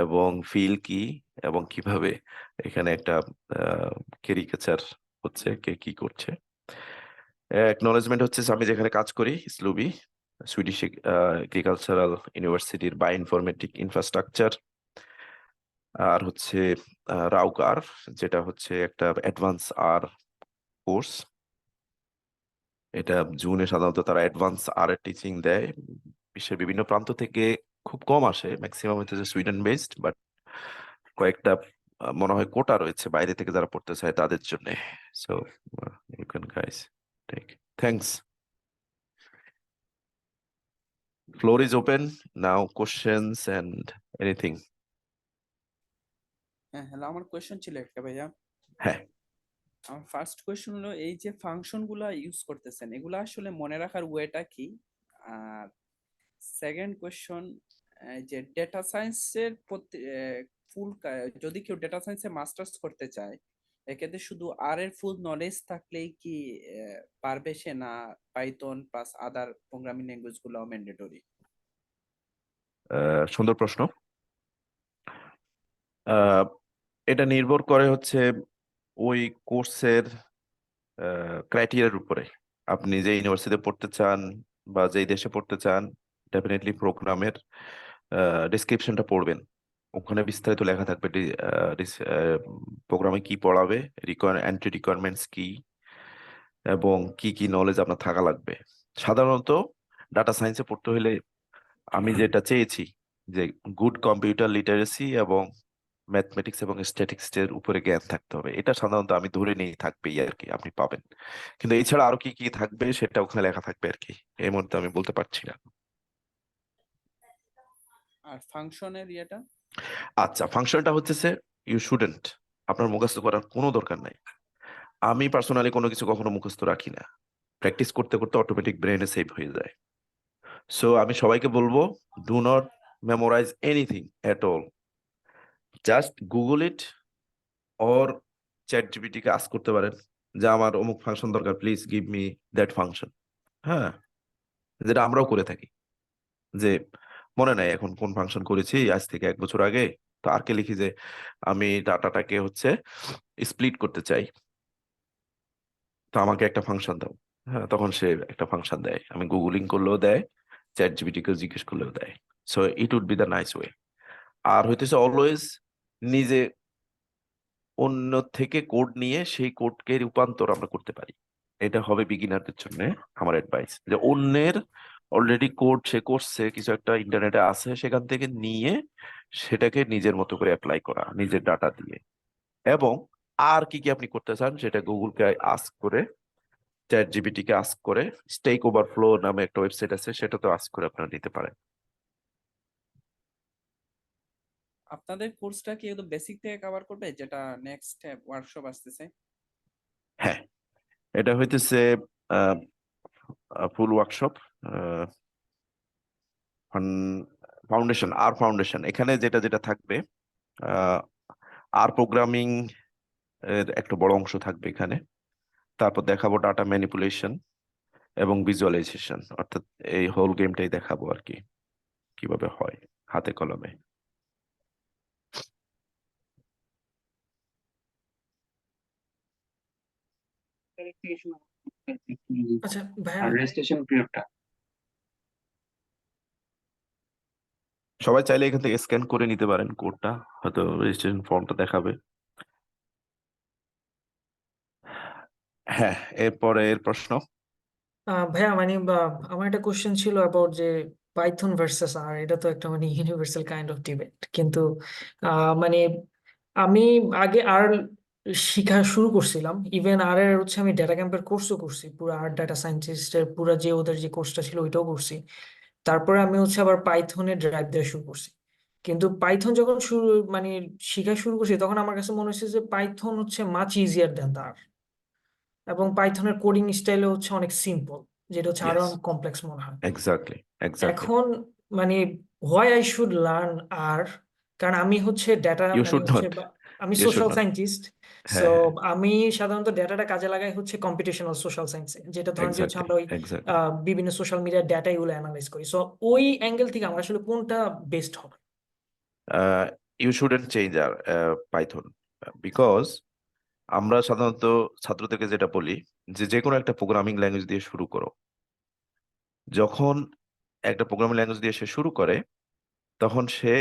এবং ফিল কি, এবং কিভাবে এখানে একটা ক্যারিকেচার হচ্ছে, কে কি করছে। অ্যাকনলেজমেন্ট হচ্ছে আমি যেখানে কাজ করি, স্লুবি, সুইডিশ এগ্রিকালচারাল ইউনিভার্সিটির বায়ো ইনফরমেটিক ইনফ্রাস্ট্রাকচার। আর হচ্ছে রাউকার, যেটা হচ্ছে একটা অ্যাডভান্স আর কোর্স। এটা জুনে সাধারণত তারা অ্যাডভান্স আর এর টিচিং দেয়। বিশ্বের বিভিন্ন প্রান্ত থেকে খুব কম আসে, ম্যাক্সিমাম হচ্ছে সুইডেন বেসড, বাট কয়েকটা মনে হয় কোটা রয়েছে বাইরে থেকে যারা পড়তে চায় তাদের জন্য। So you can guys take. Thanks. Floor is open now, questions and anything. হ্যাঁ, হ্যালো, আমার কোয়েশ্চেন ছিল একটা ভাইয়া। হ্যাঁ। আমার ফার্স্ট কোয়েশ্চেন হলো, এই যে ফাংশন গুলা ইউজ করতেছেন এগুলা আসলে মনে রাখার ওয়েটা কি? আর সেকেন্ড কোয়েশ্চন, যে ডেটা সায়েন্সের ফুল, যদি কেউ ডেটা সায়েন্সে মাস্টার্স করতে চায় এক্ষেত্রে শুধু আর এর ফুল নলেজ থাকলেই কি পারবে সে, না পাইথন প্লাস আদার প্রোগ্রামিং ল্যাঙ্গুয়েজ গুলো ম্যান্ডেটরি? সুন্দর প্রশ্ন। আহ, এটা নির্ভর করে হচ্ছে ওই কোর্সের ক্রাইটেরিয়ার উপরে। আপনি যে ইউনিভার্সিটিতে পড়তে চান বা যেই দেশে পড়তে চান, ডেফিনেটলি প্রোগ্রামের ডেসক্রিপশনটা পড়বেন। ওখানে বিস্তারিত লেখা থাকবে প্রোগ্রামে কি পড়াবে, এন্ট্রি রিকোয়ারমেন্টস কি, এবং কি কি নলেজ আপনার থাকা লাগবে। সাধারণত ডাটা সায়েন্সে পড়তে হলে আমি যেটা চেয়েছি যে গুড কম্পিউটার লিটারেসি এবং ম্যাথমেটিক্স এবং স্ট্যাটিক্স এর উপরে জ্ঞান থাকতে হবে, এটা সাধারণত আমি ধরে নিই থাকবেই আর কি, আপনি পাবেন। কিন্তু এছাড়া আরো কি কি থাকবে সেটা ওখানে লেখা থাকবে আর কি, এই মুহূর্তে আমি বলতে পারছি না। আর ফাংশনের ইয়েটা? আচ্ছা, ফাংশনটা হচ্ছে ইউ শুডেন্ট, আপনার মুখস্থ করার কোনো দরকার নাই। আমি পার্সোনালি কোনো কিছু কখনো মুখস্থ রাখি না, প্র্যাকটিস করতে করতে অটোমেটিক ব্রেনে সেভ হয়ে যায়। সো আমি সবাইকে বলবো, do not memorize anything at all, just Google it, or ChatGPT কে আস্ক করতে পারেন যে আমার অমুক ফাংশন দরকার, please give me that function. হ্যাঁ, যেটা আমরাও করে থাকি, যে মনে নাই এখন কোন ফাংশন করেছি আজ থেকে 1 বছর আগে, তো আর কে লিখি যে আমি ডাটাটাকে হচ্ছে স্প্লিট করতে চাই, তো আমাকে একটা ফাংশন দাও। হ্যাঁ, তখন সে একটা ফাংশন দেয়, আমি গুগলিং করলেও দেয়, চ্যাট জিপিটি কে জিজ্ঞেস করলেও দেয়। So it would be the nice way. আর হইতেছে অলওয়েজ নিজে অন্য থেকে কোড নিয়ে সেই কোডকে রূপান্তর আমরা করতে পারি। এটা হবে বিগিনারদের জন্য আমার অ্যাডভাইস, যে অন্যের অলরেডি কোড সে করছে, কিছু একটা ইন্টারনেটে আছে, সেখান থেকে নিয়ে সেটাকে নিজের মতো করে অ্যাপ্লাই করা নিজের ডাটা দিয়ে। এবং আর কি কি আপনি করতে চান সেটা গুগলকে আস্ক করে, চ্যাট জিপিটি কে আস্ক করে, স্টেক ওভারফ্লো নামে একটা ওয়েবসাইট আছে সেটাতে আস্ক করে আপনারা নিতে পারেন। আপনাদের কোর্সটা কি একদম বেসিক থেকে কভার করবে, যেটা নেক্সট ওয়ার্কশপ আসতেছে? হ্যাঁ, এটা হইতেছে ফুল ওয়ার্কশপ, ফাউন্ডেশন, আর ফাউন্ডেশন। এখানে যেটা যেটা থাকবে, আর প্রোগ্রামিং এর একটা বড় অংশ থাকবে এখানে। তারপর দেখাবো ডাটা ম্যানিপুলেশন এবং ভিজুয়ালাইজেশন, অর্থাৎ এই হোল গেমটাই দেখাবো আর কি, কিভাবে হয় হাতে কলমে। আচ্ছা ভাইয়া, আর রেজিস্ট্রেশন পিরিয়ডটা সবাই চাইলে এখান থেকে স্ক্যান করে নিতে পারেন কোডটা, হয়তো রেজিস্ট্রেশন ফর্মটা দেখাবে। হ্যাঁ, এরপরে এর প্রশ্ন। ভাইয়া মানে আমার একটা কোশ্চেন ছিল অ্যাবাউট যে পাইথন ভার্সেস আর, এটা তো একটা মানে ইউনিভার্সাল কাইন্ড অফ ডিবেট, কিন্তু মানে আমি আগে আর শিখা শুরু করছিলাম, ইভেন আর এর হচ্ছে আমি ডেটা ক্যাম্পের কোর্সও করছি, পুরো আর ডাটা সায়েন্টিস্টের পুরো যে ওদের যে কোর্সটা ছিল ওইটাও করছি। তারপরে আমি হচ্ছে আবার পাইথনে ড্রাইভ দেওয়া শুরু করছি। কিন্তু পাইথন যখন শুরু মানে শিখা শুরু করছি, তখন আমার কাছে মনে হচ্ছে যে পাইথন হচ্ছে মাচ ইজিয়ার দেন আর, এবং পাইথনের কোডিং স্টাইল হচ্ছে অনেক সিম্পল, যেটা হচ্ছে আরো ইয়েস, কমপ্লেক্স মনে হয়। Exactly, exactly. এখন মানে why I should learn R, কারণ আমি হচ্ছে ডেটা ইউ মানে শুড হচ্ছে নট, আমি you should social not. Scientist. So হ্যাঁ, হ্যাঁ, আমি সাধারণত ডেটাটা কাজে লাগাই হচ্ছে কম্পিটিশনাল সোশ্যাল সায়েন্সে, যেটা ধরেন যে হচ্ছে এক্স্যাক্টলি, আমরা ওই এক্স্যাক্টলি। বিভিন্ন সোশ্যাল মিডিয়ার ডেটা এগুলো অ্যানালাইজ করি। সো ওই অ্যাঙ্গেল থেকে আমার আসলে কোনটা বেস্ট হবে? You shouldn't change R Python, because আমরা সাধারণত ছাত্রদেরকে যেটা বলি যে যে কোনো একটা প্রোগ্রামিং ল্যাঙ্গুয়েজ দিয়ে শুরু করো। যখন একটা প্রোগ্রামিং ল্যাঙ্গুয়েজ দিয়ে সে শুরু করে, তখন সে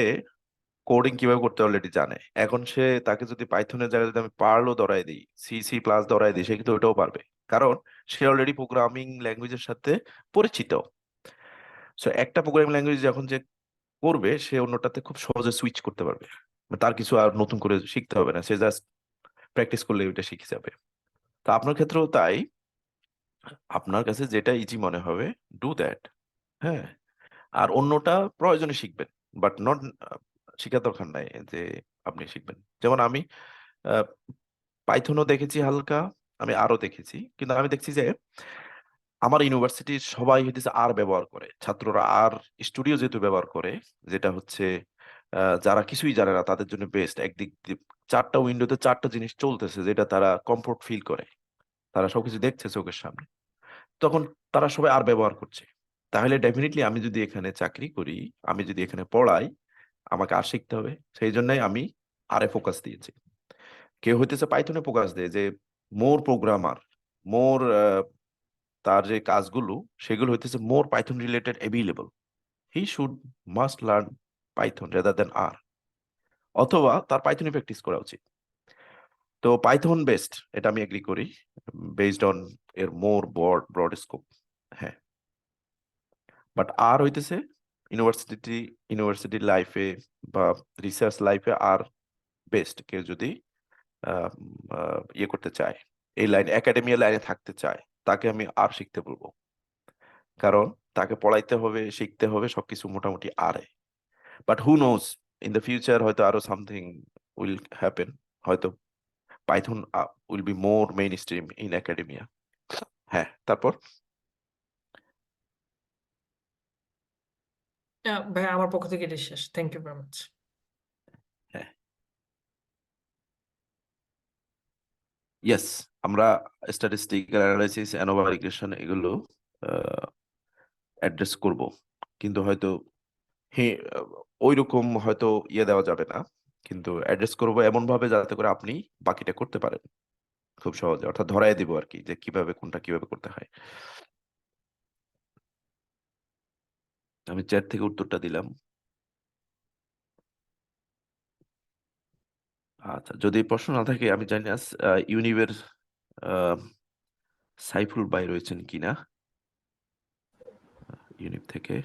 কোডিং কিভাবে করতে অলরেডি জানে। এখন তাকে যদি পাইথনের জায়গায় যদি আমি পার্লও ধরাই দিই, সি সি প্লাস ধরাই দিই, সে কিন্তু ওইটাও পারবে, কারণ সে অলরেডি প্রোগ্রামিং ল্যাঙ্গুয়েজের সাথে পরিচিত। সো একটা প্রোগ্রামিং ল্যাঙ্গুয়েজ যখন যে করবে, সে অন্যটাতে খুব সহজে সুইচ করতে পারবে। মানে তার কিছু আর নতুন করে শিখতে হবে না, সে জাস্ট প্র্যাকটিস করলে ওইটা শিখে যাবে। তো আপনার ক্ষেত্রেও তাই, আপনার কাছে যেটা ইজি মনে হবে, ডু দ্যাট। হ্যাঁ, আর অন্যটা প্রয়োজনে শিখবেন, বাট নট শিখার দরকার নাই যে আপনি শিখবেন। যেমন আমি পাইথনও দেখেছি হালকা, আমি আরো দেখেছি, কিন্তু আমি দেখছি যে আমার ইউনিভার্সিটির সবাই হইতেছে আর ব্যবহার করে, ছাত্ররা আর স্টুডিও যেহেতু ব্যবহার করে, যেটা হচ্ছে যারা কিছুই জানে না তাদের জন্য বেস্ট। একদিক দিয়ে চারটা উইন্ডোতে চারটা জিনিস চলতেছে, যেটা তারা কমফোর্ট ফিল করে, তারা সবকিছু দেখছে চোখের সামনে, তখন তারা সবাই আর ব্যবহার করছে। তাহলে ডেফিনেটলি আমি যদি এখানে চাকরি করি, আমি যদি এখানে পড়াই, আমাকে আর শিখতে হবে। সেই জন্যই আমি আরে ফোকাস দিয়েছি। কেউ হইতেছে পাইথনে ফোকাস দেয় যে মোর প্রোগ্রামার, মোর তার যে কাজগুলো সেগুলো হইতেছে more Python related available, he should must learn Python rather than R, অথবা তার পাইথনে প্র্যাকটিস করা উচিত। তো পাইথন বেস্ট, এটা আমি এগ্রি করি, বেসড অন এর মোর ব্রড স্কোপ। হ্যাঁ, বাট আর হইতেছে ইউনিভার্সিটি লাইফে বা রিসার্চ লাইফে আর বেস্ট। কেউ যদি ইয়ে করতে চায়, এই লাইন একাডেমিয়া লাইনে থাকতে চায়, তাকে আমি আর শিখতে বলবো, কারণ তাকে পড়াইতে হবে, শিখতে হবে সবকিছু মোটামুটি আরে। But who knows, in the future হয়তো আরো সামথিং উইল হ্যাপেন, হয়তো Python will be more main stream in academia. হ্যাঁ, তারপর ভাই আমার পক্ষ থেকে এটা শেষ, থ্যাংক ইউ ভেরি মাচ। হ্যাঁ, ইয়েস, আমরা স্ট্যাটিস্টিক্যাল অ্যানালাইসিস, অ্যানোভা রিগ্রেশন এগুলো অ্যাড্রেস করব, কিন্তু হয়তো হ্যাঁ ওই রকম হয়তো ইয়ে দেওয়া যাবে না, কিন্তু অ্যাড্রেস করবো এমন ভাবে যাতে করে আপনি বাকিটা করতে পারেন খুব সহজে, অর্থাৎ ধরায় দিব আর কি যে কিভাবে কোনটা কিভাবে করতে হয়। আমি চ্যাট থেকে উত্তরটা দিলাম। আচ্ছা, যদি প্রশ্ন না থাকে, আমি জানি না ইউনিভের আহ, সাইফুল ভাই রয়েছেন কিনা ইউনিভ থেকে।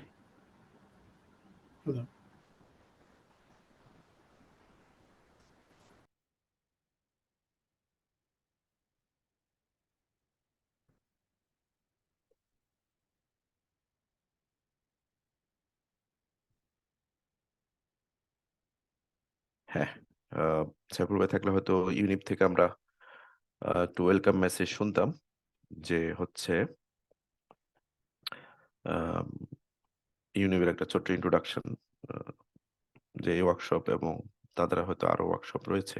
হ্যাঁ, সাইফুল ভাই থাকলে হয়তো ইউনিপ থেকে আমরা একটু ওয়েলকাম মেসেজ শুনতাম যে হচ্ছে ইউনিপের একটা ছোট্ট ইন্ট্রোডাকশন, যে এই ওয়ার্কশপ এবং তাদের হয়তো আরো ওয়ার্কশপ রয়েছে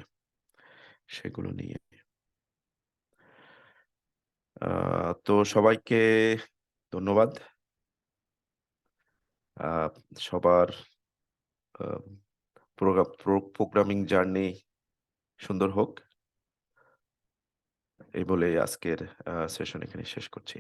সেগুলো নিয়ে। তো সবাইকে ধন্যবাদ। সবার প্রোগ্রামিং জার্নি সুন্দর হোক এই বলে আজকের সেশন এখানে শেষ করছি।